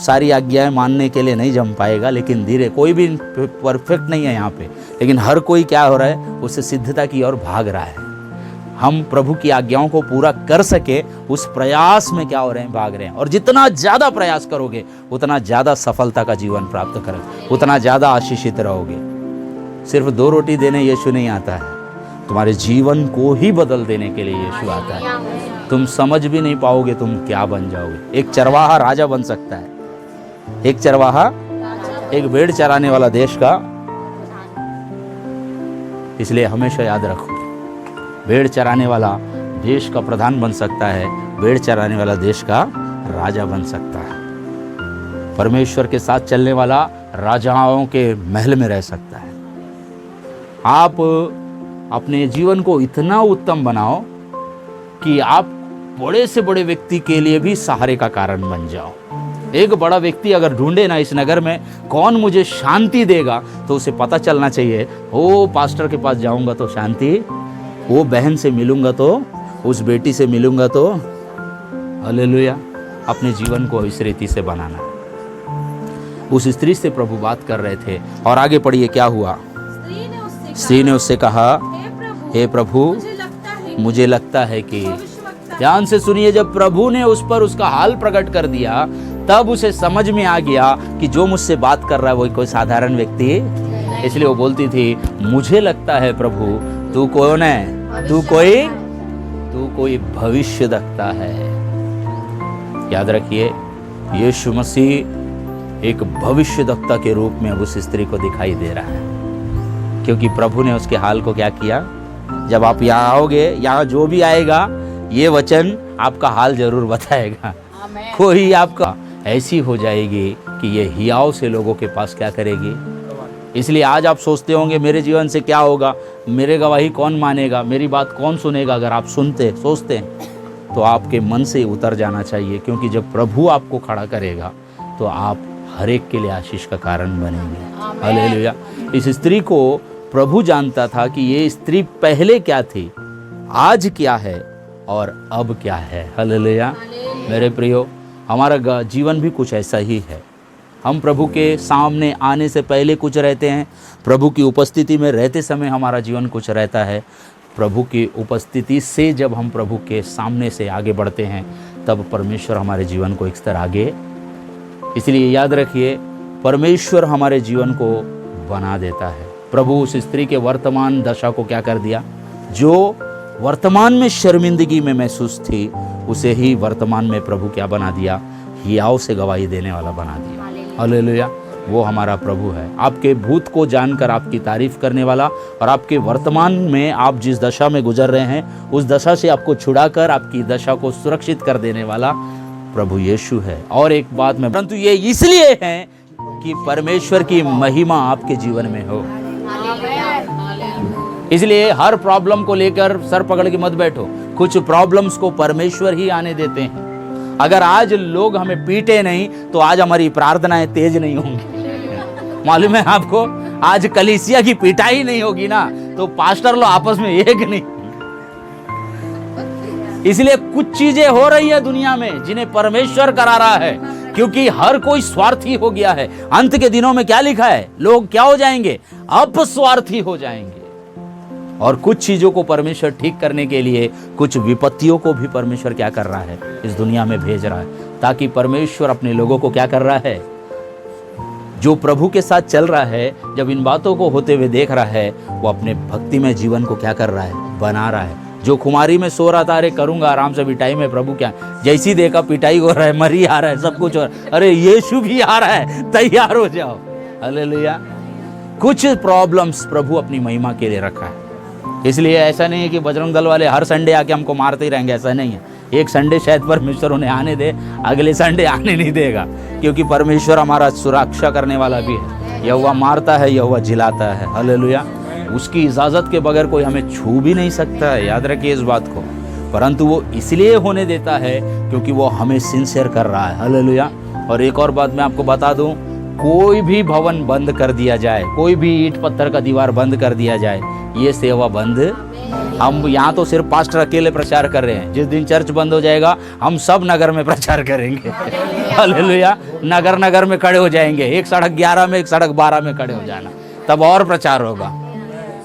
A: सारी आज्ञाएं मानने के लिए नहीं जम पाएगा, लेकिन धीरे, कोई भी परफेक्ट नहीं है यहाँ पे, लेकिन हर कोई क्या हो रहा है, उससे सिद्धता की ओर भाग रहा है। हम प्रभु की आज्ञाओं को पूरा कर सके उस प्रयास में क्या हो रहे हैं, भाग रहे हैं। और जितना ज़्यादा प्रयास करोगे उतना ज़्यादा सफलता का जीवन प्राप्त करोगे, उतना ज़्यादा आशीषित रहोगे। सिर्फ 2 रोटी देने यीशु नहीं आता है, तुम्हारे जीवन को ही बदल देने के लिए यीशु आता है। तुम समझ भी नहीं पाओगे तुम क्या बन जाओगे। एक चरवाहा राजा बन सकता है, एक चरवाहा, एक भेड़ चराने वाला देश का। इसलिए हमेशा याद रखो, भेड़ चराने वाला देश का प्रधान बन सकता है, भेड़ चराने वाला देश का राजा बन सकता है। परमेश्वर के साथ चलने वाला राजाओं के महल में रह सकता है। आप अपने जीवन को इतना उत्तम बनाओ कि आप बड़े से बड़े व्यक्ति के लिए भी सहारे का कारण बन जाओ। एक बड़ा व्यक्ति अगर ढूंढे ना इस नगर में कौन मुझे शांति देगा, तो उसे पता चलना चाहिए, ओ पास्टर के पास जाऊंगा तो शांति, वो बहन से मिलूंगा तो, उस बेटी से मिलूंगा तो। हालेलुया। अपने जीवन को इस रीति से बनाना। उस स्त्री से प्रभु बात कर रहे थे। और आगे पढ़िए क्या हुआ। स्त्री ने उससे कहा, हे प्रभु, मुझे लगता है कि, ध्यान से सुनिए, जब प्रभु ने उस पर उसका हाल प्रकट कर दिया तब उसे समझ में आ गया कि जो मुझसे बात कर रहा है वो कोई साधारण व्यक्ति है। इसलिए वो बोलती थी, मुझे लगता है प्रभु तू कौन है, तू कोई भविष्य देखता है। याद रखिए, यीशु मसीह एक भविष्यद्वक्ता के रूप में अब उस स्त्री को दिखाई दे रहा है, क्योंकि प्रभु ने उसके हाल को क्या किया। जब आप यहाँ आओगे, यहाँ जो भी आएगा ये वचन आपका हाल जरूर बताएगा। कोई आपका ऐसी हो जाएगी कि ये हियाव से लोगों के पास क्या करेगी। इसलिए आज आप सोचते होंगे मेरे जीवन से क्या होगा, मेरे गवाही कौन मानेगा, मेरी बात कौन सुनेगा। अगर आप सोचते हैं तो आपके मन से उतर जाना चाहिए, क्योंकि जब प्रभु आपको खड़ा करेगा तो आप हर एक के लिए आशीष का कारण बनेंगे। हालेलुया। इस स्त्री को प्रभु जानता था कि ये स्त्री पहले क्या थी, आज क्या है और अब क्या है। हालेलुया। मेरे प्रियो, हमारा जीवन भी कुछ ऐसा ही है। हम प्रभु के सामने आने से पहले कुछ रहते हैं, प्रभु की उपस्थिति में रहते समय हमारा जीवन कुछ रहता है। प्रभु की उपस्थिति से जब हम प्रभु के सामने से आगे बढ़ते हैं तब परमेश्वर हमारे जीवन को एक स्तर आगे। इसलिए याद रखिए, परमेश्वर हमारे जीवन को बना देता है। प्रभु उस स्त्री के वर्तमान दशा को क्या कर दिया, जो वर्तमान में शर्मिंदगी में महसूस थी उसे ही वर्तमान में प्रभु क्या बना दिया, हियाव से गवाही देने वाला बना दिया। हालेलुया। वो हमारा प्रभु है, आपके भूत को जानकर आपकी तारीफ करने वाला और आपके वर्तमान में आप जिस दशा में गुजर रहे हैं उस दशा से आपको छुड़ाकर आपकी दशा को सुरक्षित कर देने वाला प्रभु यीशु है। और एक बात में, परंतु ये इसलिए है कि परमेश्वर की महिमा आपके जीवन में हो। इसलिए हर प्रॉब्लम को लेकर सर पकड़ के मत बैठो। कुछ प्रॉब्लम्स को परमेश्वर ही आने देते हैं। अगर आज लोग हमें पीटे नहीं तो आज हमारी प्रार्थनाएं तेज नहीं होंगी। मालूम है आपको, आज कलीसिया की पिटाई नहीं होगी ना तो पास्टर लोग आपस में एक नहीं। इसलिए कुछ चीजें हो रही है दुनिया में जिन्हें परमेश्वर करा रहा है, क्योंकि हर कोई स्वार्थी हो गया है। अंत के दिनों में क्या लिखा है, लोग क्या हो जाएंगे, अपस्वार्थी हो जाएंगे। और कुछ चीजों को परमेश्वर ठीक करने के लिए कुछ विपत्तियों को भी परमेश्वर क्या कर रहा है, इस दुनिया में भेज रहा है, ताकि परमेश्वर अपने लोगों को क्या कर रहा है, जो प्रभु के साथ चल रहा है, जब इन बातों को होते हुए देख रहा है, वो अपने भक्ति में जीवन को क्या कर रहा है, बना रहा है। जो खुमारी में सो रहा था, अरे करूंगा आराम से पिटाई में, प्रभु क्या जैसी देखा पिटाई हो रहा है, मरी आ रहा है, सब कुछ हो रहा है, अरे यीशु भी आ रहा है, तैयार हो जाओ। हालेलुया। कुछ प्रॉब्लम्स प्रभु अपनी महिमा के लिए रखा है। इसलिए ऐसा नहीं है कि बजरंग दल वाले हर संडे आके हमको मारते ही रहेंगे, ऐसा नहीं है। एक संडे शायद परमेश्वर उन्हें आने दे, अगले संडे आने नहीं देगा, क्योंकि परमेश्वर हमारा सुरक्षा करने वाला भी है। यहोवा मारता है, यहोवा जिलाता है। हालेलुया। उसकी इजाज़त के बगैर कोई हमें छू भी नहीं सकता है, याद रखिए इस बात को। परंतु वो इसलिए होने देता है क्योंकि वो हमें सिंसियर कर रहा है। हालेलुया। और एक और बात मैं आपको बता दूं, कोई भी भवन बंद कर दिया जाए, कोई भी ईंट पत्थर का दीवार बंद कर दिया जाए, ये सेवा बंद। हम यहाँ तो सिर्फ पास्टर अकेले प्रचार कर रहे हैं, जिस दिन चर्च बंद हो जाएगा हम सब नगर में प्रचार करेंगे। हालेलुया। नगर नगर में खड़े हो जाएंगे, एक सड़क 11 में, एक सड़क 12 में खड़े हो जाना, तब और प्रचार होगा।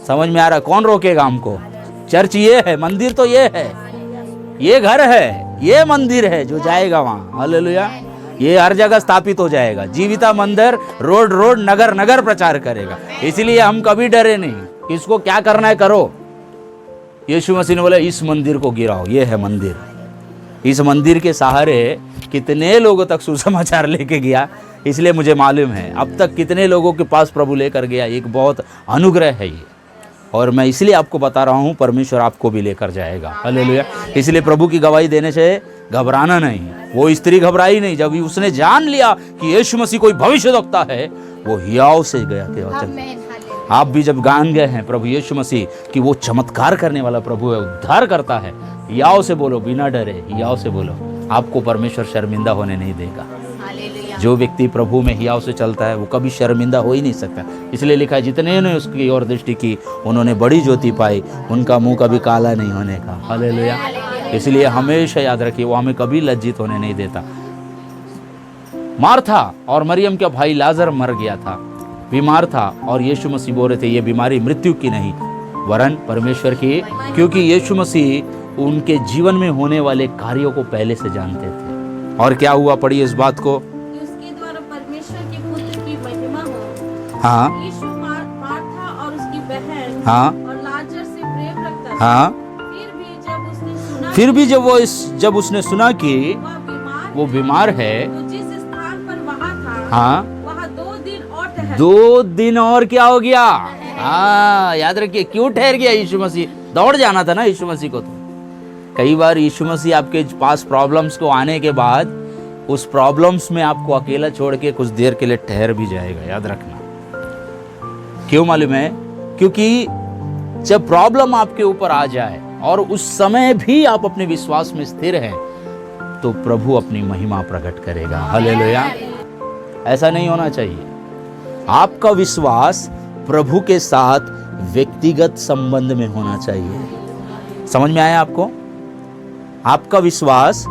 A: समझ में आ रहा है? कौन रोकेगा हमको? चर्च ये है, मंदिर तो ये है, ये घर है, ये मंदिर है जो जाएगा वहाँ। हालेलुया। ये हर जगह स्थापित हो जाएगा। जीविता मंदिर रोड रोड नगर नगर प्रचार करेगा। इसलिए हम कभी डरे नहीं, किसको क्या करना है करो। यीशु मसीह ने बोला इस मंदिर को गिराओ, ये है मंदिर। इस मंदिर के सहारे कितने लोगों तक सुसमाचार लेके गया, इसलिए मुझे मालूम है अब तक कितने लोगों के पास प्रभु लेकर गया। एक बहुत अनुग्रह है ये, और मैं इसलिए आपको बता रहा हूँ, परमेश्वर आपको भी लेकर जाएगा। हालेलुया। इसलिए प्रभु की गवाही देने से घबराना नहीं। वो स्त्री घबराई नहीं, जब उसने जान लिया कि यीशु मसीह कोई भविष्यद्वक्ता है, वो हियाव से गया के वचन। आप भी जब गान गए हैं प्रभु यीशु मसीह कि वो चमत्कार करने वाला प्रभु है, उद्धार करता है, हियाव से बोलो, बिना डरे हियाव से बोलो। आपको परमेश्वर शर्मिंदा होने नहीं देगा। जो व्यक्ति प्रभु में हियाव से चलता है वो कभी शर्मिंदा हो ही नहीं सकता। इसलिए लिखा है, जितने ने उसकी ओर दृष्टि की उन्होंने बड़ी ज्योति पाई, उनका मुंह कभी काला नहीं होने का। हालेलुया। इसलिए हमेशा याद रखिए, वो हमें कभी लज्जित होने नहीं देता। मार्था और मरियम का भाई लाजर मर गया था, बीमार था, और यीशु मसीह बोल रहे थे ये बीमारी मृत्यु की नहीं वरन परमेश्वर की, क्योंकि यीशु मसीह उनके जीवन में होने वाले कार्यों को पहले से जानते थे। और क्या हुआ, पढ़िए इस बात को।
B: उसके द्वारा परमेश्वर के पुत्र की महिमा हो।
A: हाँ।
B: यीशु मार्था और उसकी बहन
A: हाँ।
B: और लाजर से प्रेम रखता था।
A: हाँ। फिर भी जब उसने सुना कि
B: वो बीमार
A: बीमार है,
B: तो जिस स्थान पर वहाँ था,
A: हाँ,
B: वहाँ 2 दिन और ठहर।
A: 2 दिन और क्या हो गया? हाँ, याद रखिए, क्यों ठहर गया यीशु मसीह? दौड़ जाना था ना यीशु मसीह को। तो कई बार यीशु मसीह आपके पास प्रॉब्लम्स को आने के बाद उस प्रॉब्लम्स में आपको अकेला छोड़ के कुछ देर के लिए ठहर भी जाएगा, याद रखना। क्यों मालूम है? क्योंकि जब प्रॉब्लम आपके ऊपर आ जाए और उस समय भी आप अपने विश्वास में स्थिर हैं, तो प्रभु अपनी महिमा प्रकट करेगा। हालेलुया। ऐसा नहीं होना चाहिए। आपका विश्वास प्रभु के साथ व्यक्तिगत संबंध में होना चाहिए। समझ में आया आपको? आपका विश्वास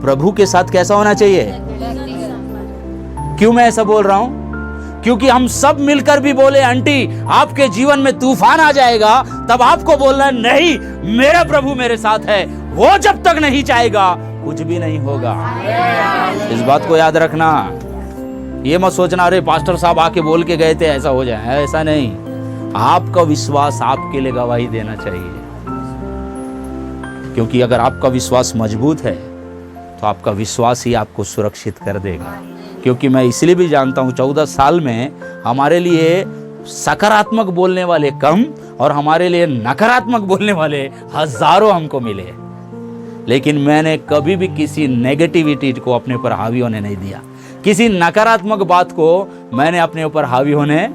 A: प्रभु के साथ कैसा होना चाहिए? क्यों मैं ऐसा बोल रहा हूं? क्योंकि हम सब मिलकर भी बोले आंटी आपके जीवन में तूफान आ जाएगा, तब आपको बोलना नहीं, मेरा प्रभु मेरे साथ है, वो जब तक नहीं चाहेगा कुछ भी नहीं होगा। इस बात को याद रखना। ये मत सोचना अरे पास्टर साहब आके बोल के गए थे ऐसा हो जाए, ऐसा नहीं। आपका विश्वास आपके लिए गवाही देना चाहिए, क्योंकि अगर आपका विश्वास मजबूत है तो आपका विश्वास ही आपको सुरक्षित कर देगा। क्योंकि मैं इसलिए भी जानता हूँ 14 साल में हमारे लिए सकारात्मक बोलने वाले कम और हमारे लिए नकारात्मक बोलने वाले हजारों हमको मिले, लेकिन मैंने कभी भी किसी नेगेटिविटी को अपने ऊपर हावी होने नहीं दिया। किसी नकारात्मक बात को मैंने अपने ऊपर हावी होने,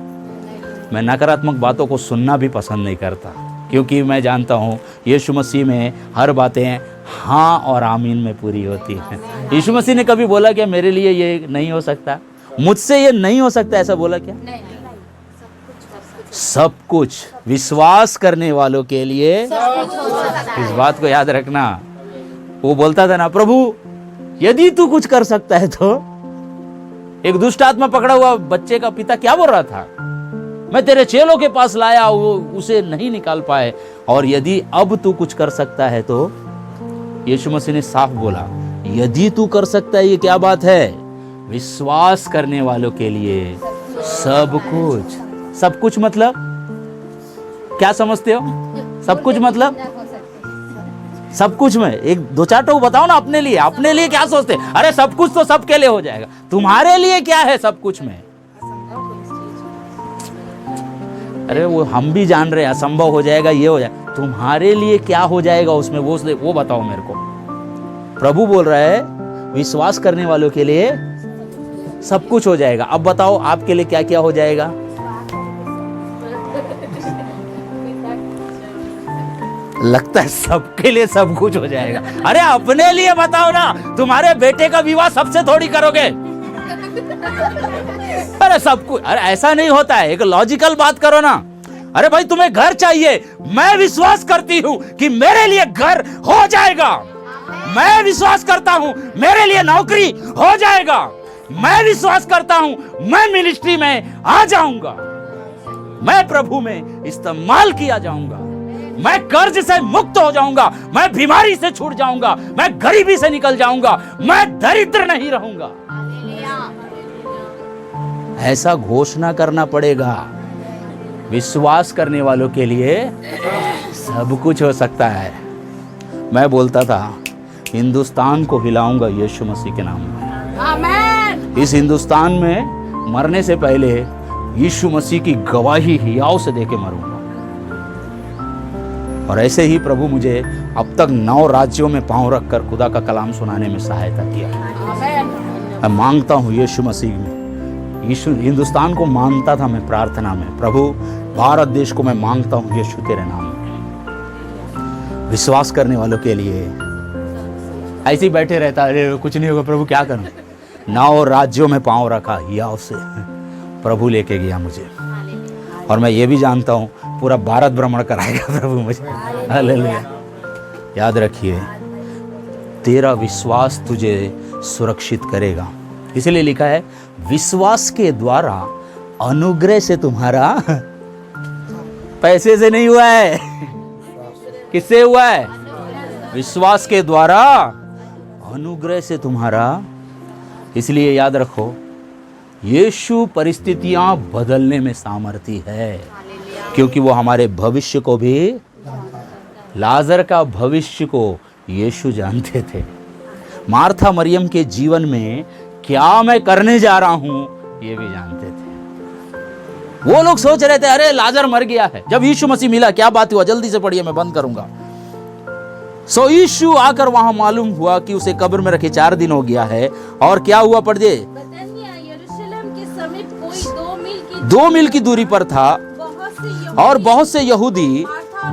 A: मैं नकारात्मक बातों को सुनना भी पसंद नहीं करता, क्योंकि मैं जानता हूँ यीशु मसीह में हर बातें हाँ और आमीन में पूरी होती हैं। यीशु मसीह ने कभी बोला क्या मेरे लिए ये नहीं हो सकता, मुझसे ये नहीं हो सकता, ऐसा बोला क्या? सब कुछ विश्वास करने वालों के लिए, इस बात को याद रखना। वो बोलता था ना, प्रभु यदि तू कुछ कर सकता है तो। एक दुष्ट आत्मा पकड़ा हुआ बच्चे का पिता क्या बोल रहा था? मैं तेरे चेलों के पास लाया, वो उसे नहीं निकाल पाए, और यदि अब तू कुछ कर सकता है तो। यीशु मसीह ने साफ बोला यदि तू कर सकता है, ये क्या बात है? विश्वास करने वालों के लिए सब कुछ। सब कुछ मतलब क्या समझते हो? सब कुछ मतलब सब कुछ में एक 2-4 टोक बताओ ना अपने लिए। अपने लिए क्या सोचते? अरे सब कुछ तो सबके लिए हो जाएगा, तुम्हारे लिए क्या है सब कुछ में? अरे वो हम भी जान रहे हैं असंभव हो जाएगा, ये हो जाएगा, तुम्हारे लिए क्या हो जाएगा उसमें, वो बताओ मेरे को। प्रभु बोल रहा है विश्वास करने वालों के लिए सब कुछ हो जाएगा। अब बताओ आपके लिए क्या क्या हो जाएगा? लगता है सबके लिए सब कुछ हो जाएगा। अरे अपने लिए बताओ ना, तुम्हारे बेटे का विवाह सबसे थोड़ी करोगे। अरे सब कुछ, अरे ऐसा नहीं होता है, एक लॉजिकल बात करो ना। अरे भाई तुम्हें घर चाहिए, मैं विश्वास करती हूं कि मेरे लिए घर हो जाएगा। मैं विश्वास करता हूं मेरे लिए नौकरी हो जाएगा। मैं विश्वास करता हूं मैं मिनिस्ट्री में आ जाऊंगा, मैं प्रभु में इस्तेमाल किया जाऊंगा, मैं कर्ज से मुक्त हो जाऊंगा, मैं बीमारी से छूट जाऊंगा, मैं गरीबी से निकल जाऊंगा, मैं दरिद्र नहीं रहूंगा। ऐसा घोषणा करना पड़ेगा। विश्वास करने वालों के लिए सब कुछ हो सकता है। मैं बोलता था हिंदुस्तान को हिलाऊंगा यीशु मसीह के नाम में।
B: आमीन।
A: इस हिंदुस्तान में मरने से पहले यीशु मसीह की गवाही हियाव से देके मरूंगा। और ऐसे ही प्रभु मुझे अब तक 9 राज्यों में पांव रखकर खुदा का कलाम सुनाने में सहायता किया। मैं मांगता हूँ यीशु मसीह में, यीशु हिंदुस्तान को मांगता था मैं प्रार्थना में, प्रभु भारत देश को मैं मांगता हूँ यीशु तेरे नाम में। विश्वास करने वालों के लिए ऐसे ही बैठे रहता, अरे कुछ नहीं होगा प्रभु क्या करूं। 9 राज्यों में पांव रखा हियाव से, प्रभु लेके गया मुझे। और मैं ये भी जानता हूँ पूरा भारत भ्रमण कराएगा प्रभु मुझे। हालेलुया। याद रखिए तेरा विश्वास तुझे सुरक्षित करेगा। इसलिए लिखा है विश्वास के द्वारा अनुग्रह से तुम्हारा, पैसे से नहीं हुआ है, किससे हुआ है? विश्वास के द्वारा अनुग्रह से तुम्हारा। इसलिए याद रखो यीशु परिस्थितियां बदलने में सामर्थी है, क्योंकि वो हमारे भविष्य को भी, लाजर का भविष्य को यीशु जानते थे। मार्था मरियम के जीवन में क्या मैं करने जा रहा हूं ये भी जानते थे। वो लोग सोच रहे थे अरे लाजर मर गया है। जब यीशु मसीह मिला, क्या बात हुआ, जल्दी से पढ़िए, मैं बंद करूंगा। सो यीशु आकर वहां मालूम हुआ कि उसे कब्र में रखे 4 दिन हो गया है। और क्या हुआ, पढ़ दे।
B: बतनिया यरूशलेम के समीप कोई
A: 2 मील की दूरी पर था और बहुत से यहूदी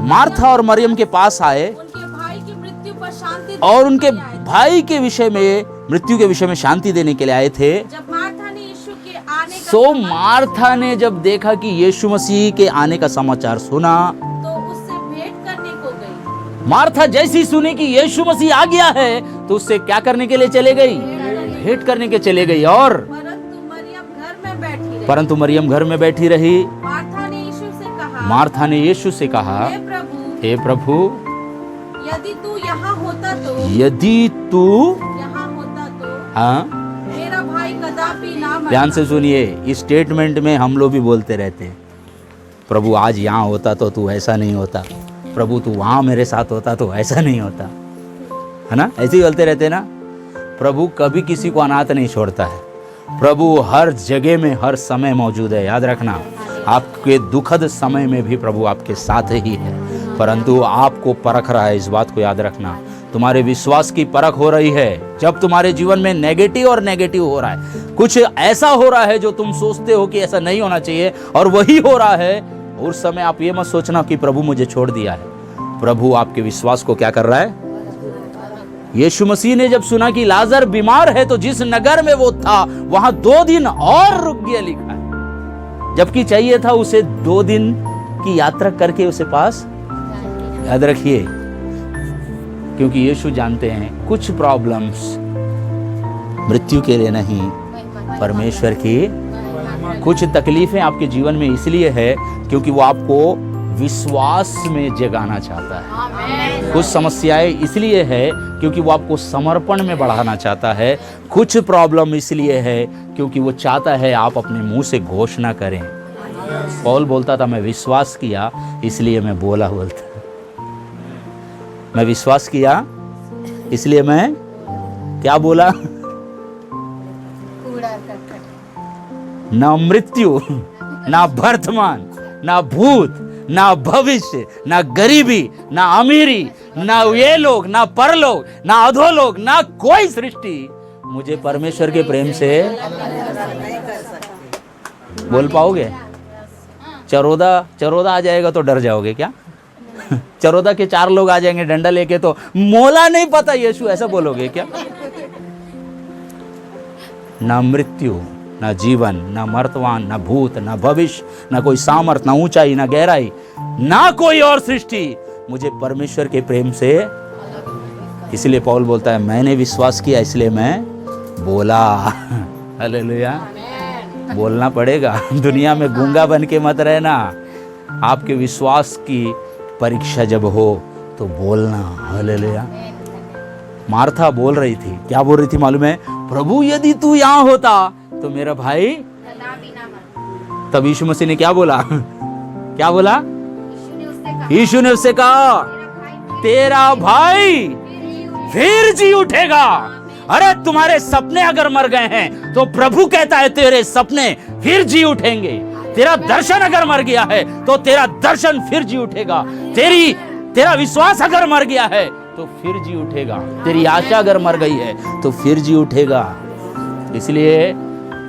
A: मार्था और मरियम के पास आए
B: उनके भाई की मृत्यु पर शांति
A: और उनके भाई के विषय में, मृत्यु के विषय में शांति देने के लिए आए थे।
B: जब मार्था ने यीशु के आने का
A: सो मार्था ने जब देखा कि यीशु मसीह के आने का समाचार सुना,
B: तो उससे भेंट करने को गई।
A: मार्था जैसी सुनी कि यीशु मसीह आ गया है तो उससे क्या करने के लिए चले गई, भेंट करने के चले गई। और परंतु मरियम घर में बैठी रही। मार्था ने यीशु से कहा, हे प्रभु,
B: यदि तू यहाँ होता तो
A: हाँ,
B: मेरा भाई कदापि ना मरता।
A: ध्यान से सुनिए, इस स्टेटमेंट में हम लोग भी बोलते रहते हैं, प्रभु आज यहाँ होता तो तू ऐसा नहीं होता, प्रभु तू वहाँ मेरे साथ होता तो ऐसा नहीं होता, है ना, ऐसे ही बोलते रहते हैं ना। प्रभु कभी किसी को अनाथ नहीं छोड़ता है। प्रभु हर जगह में हर समय मौजूद है। याद रखना, आपके दुखद समय में भी प्रभु आपके साथ ही है, परंतु आपको परख रहा है। इस बात को याद रखना, तुम्हारे विश्वास की परख हो रही है। जब तुम्हारे जीवन में नेगेटिव हो रहा है, कुछ ऐसा हो रहा है जो तुम सोचते हो कि ऐसा नहीं होना चाहिए और वही हो रहा है, उस समय आप ये मत सोचना कि प्रभु मुझे छोड़ दिया है। प्रभु आपके विश्वास को क्या कर रहा है। यीशु मसीह ने जब सुना कि लाजर बीमार है तो जिस नगर में वो था वहां 2 दिन और रुक गया, लिखा है, जबकि चाहिए था उसे 2 दिन की यात्रा करके उसे पास। याद रखिए, क्योंकि यीशु जानते हैं कुछ प्रॉब्लम्स मृत्यु के लिए नहीं, परमेश्वर की कुछ तकलीफें आपके जीवन में इसलिए है क्योंकि वो आपको विश्वास में जगाना चाहता है। कुछ समस्याएं इसलिए है क्योंकि वो आपको समर्पण में बढ़ाना चाहता है। कुछ प्रॉब्लम इसलिए है क्योंकि वो चाहता है आप अपने मुंह से घोषणा करें। पौल बोलता था, मैं विश्वास किया इसलिए मैं बोलता, मैं विश्वास किया इसलिए मैं क्या बोला। ना मृत्यु, ना वर्तमान, ना भूत, ना भविष्य, ना गरीबी, ना अमीरी, ना ये लोग, ना परलोक, ना अधोलोक, ना कोई सृष्टि मुझे परमेश्वर के प्रेम से। बोल पाओगे? चरोदा आ जाएगा तो डर जाओगे क्या? चरोदा के 4 लोग आ जाएंगे डंडा लेके तो मोला नहीं पता यीशु, ऐसा बोलोगे क्या? ना मृत्यु, ना जीवन, ना वर्तमान, ना भूत, ना भविष्य, ना कोई सामर्थ, ना ऊंचाई, ना गहराई, ना कोई और सृष्टि मुझे परमेश्वर के प्रेम से। इसलिए पौल बोलता है, मैंने विश्वास किया इसलिए मैं बोला। हालेलुया, बोलना पड़ेगा। दुनिया में गूंगा बन के मत रहना। आपके विश्वास की परीक्षा जब हो तो बोलना। हालेलुया। मार्था बोल रही थी, क्या बोल रही थी मालूम है? प्रभु यदि तू यहाँ होता तो मेरा भाई। तब यीशु मसीह ने क्या बोला? क्या बोला? यीशु ने उससे कहा, तेरा भाई फिर जी उठेगा। अरे तुम्हारे सपने अगर मर गए हैं तो प्रभु कहता है तेरे सपने फिर जी उठेंगे। तेरा दर्शन अगर मर गया है तो तेरा दर्शन फिर जी उठेगा। तेरा विश्वास अगर मर गया है तो फिर जी उठेगा। तेरी आशा अगर मर गई है तो फिर जी उठेगा। इसलिए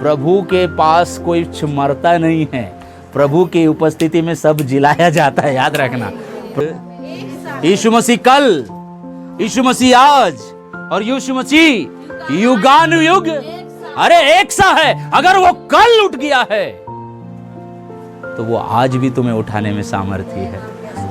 A: प्रभु के पास कोई मरता नहीं है, प्रभु की उपस्थिति में सब जिलाया जाता है। याद रखना, यीशु मसीह कल, यीशु मसीह आज और यीशु मसीह युगानुयुग अरे एक सा है। अगर वो कल उठ गया है तो वो आज भी तुम्हें उठाने में सामर्थ्य है।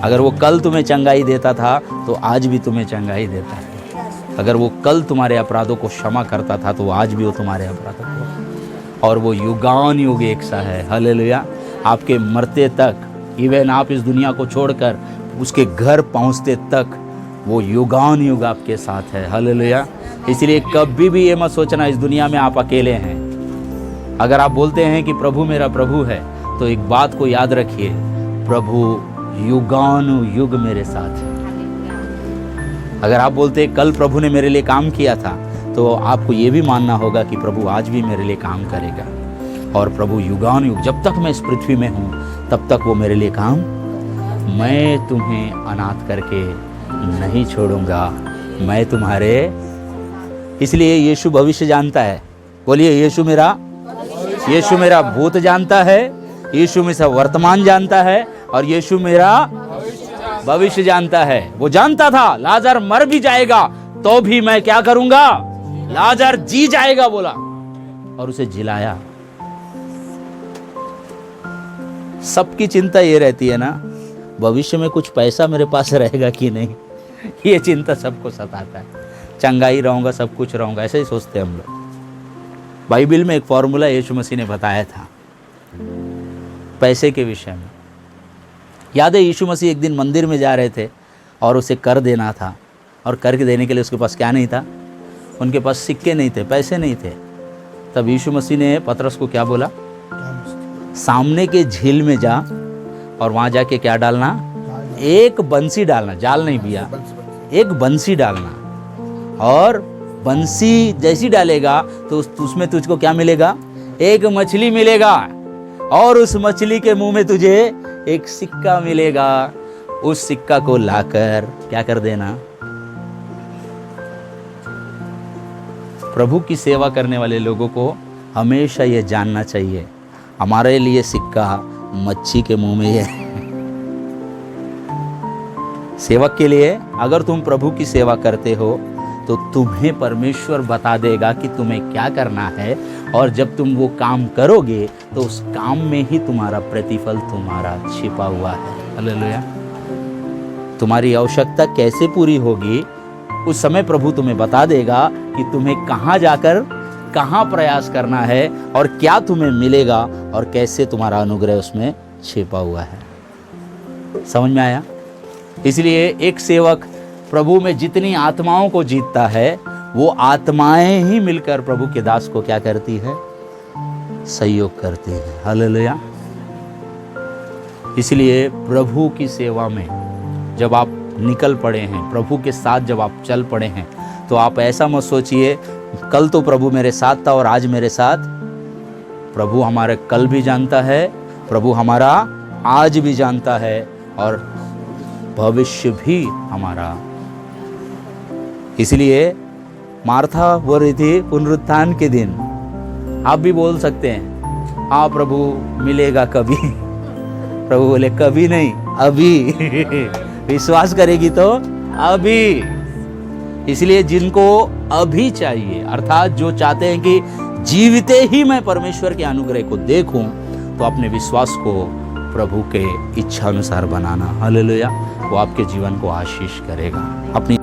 A: अगर वो कल तुम्हें चंगाई देता था तो आज भी तुम्हें चंगाई देता है। अगर वो कल तुम्हारे अपराधों को क्षमा करता था तो आज भी वो तुम्हारे अपराधों को, और वो युगान युग एक सा है। हालेलुया। आपके मरते तक, इवन आप इस दुनिया को छोड़कर उसके घर पहुंचते तक वो युगान युग आपके साथ है। हालेलुया। इसलिए कभी भी ये मत सोचना इस दुनिया में आप अकेले हैं। अगर आप बोलते हैं कि प्रभु मेरा प्रभु है तो एक बात को याद रखिए, प्रभु युगानु युग मेरे साथ है। अगर आप बोलते हैं कल प्रभु ने मेरे लिए काम किया था तो आपको ये भी मानना होगा कि प्रभु आज भी मेरे लिए काम करेगा। और प्रभु युगानुयुग जब तक मैं इस पृथ्वी में हूँ तब तक वो मेरे लिए काम, मैं तुम्हें अनाथ करके नहीं छोड़ूंगा, मैं तुम्हारे। इसलिए यीशु भविष्य जानता है। बोलिए, यीशु मेरा भूत जानता है, यीशु मेरा वर्तमान जानता है और यीशु मेरा भविष्य जानता है। वो जानता था लाजर मर भी जाएगा तो भी मैं क्या करूंगा, लाजर जी जाएगा बोला और उसे जिलाया। सबकी चिंता ये रहती है ना, भविष्य में कुछ पैसा मेरे पास रहेगा कि नहीं, ये चिंता सबको सताता है। चंगा ही रहूंगा, सब कुछ रहूंगा, ऐसे ही सोचते हैं हम लोग। बाइबल में एक फॉर्मूला यीशु मसीह ने बताया था पैसे के विषय में। याद है, यीशु मसीह एक दिन मंदिर में जा रहे थे और उसे कर देना था, और कर के देने के लिए उसके पास क्या नहीं था, उनके पास सिक्के नहीं थे, पैसे नहीं थे। तब यीशु मसीह ने पतरस को क्या बोला, सामने के झील में जा और वहाँ जाके क्या डालना, एक बंसी डालना, जाल नहीं भैया, एक बंसी डालना, और बंसी जैसी डालेगा तो उसमें तुझको क्या मिलेगा, एक मछली मिलेगा, और उस मछली के मुंह में तुझे एक सिक्का मिलेगा। उस सिक्का को लाकर क्या कर देना। प्रभु की सेवा करने वाले लोगों को हमेशा ये जानना चाहिए, हमारे लिए सिक्का मच्छी के मुंह में है। सेवक के लिए, अगर तुम प्रभु की सेवा करते हो तो तुम्हें परमेश्वर बता देगा कि तुम्हें क्या करना है, और जब तुम वो काम करोगे तो उस काम में ही तुम्हारा प्रतिफल तुम्हारा छिपा हुआ है। हालेलुया। तुम्हारी आवश्यकता कैसे पूरी होगी उस समय प्रभु तुम्हें बता देगा कि तुम्हें कहाँ जाकर कहाँ प्रयास करना है और क्या तुम्हें मिलेगा और कैसे तुम्हारा अनुग्रह उसमें छिपा हुआ है। समझ में आया? इसलिए एक सेवक प्रभु में जितनी आत्माओं को जीतता है, वो आत्माएं ही मिलकर प्रभु के दास को क्या करती है, सहयोग करती है। हालेलुया। इसलिए प्रभु की सेवा में जब आप निकल पड़े हैं, प्रभु के साथ जब आप चल पड़े हैं, तो आप ऐसा मत सोचिए कल तो प्रभु मेरे साथ था और आज मेरे साथ। प्रभु हमारे कल भी जानता है, प्रभु हमारा आज भी जानता है और भविष्य भी हमारा। इसलिए मार्था बोल रही थी पुनरुत्थान के दिन, आप भी बोल सकते हैं हाँ प्रभु मिलेगा कभी। प्रभु बोले कभी नहीं, अभी। विश्वास करेगी तो अभी। इसलिए जिनको अभी चाहिए, अर्थात जो चाहते हैं कि जीविते ही मैं परमेश्वर के अनुग्रह को देखूं, तो अपने विश्वास को प्रभु के इच्छा अनुसार बनाना। हालेलुया। वो आपके जीवन को आशीष करेगा। अपनी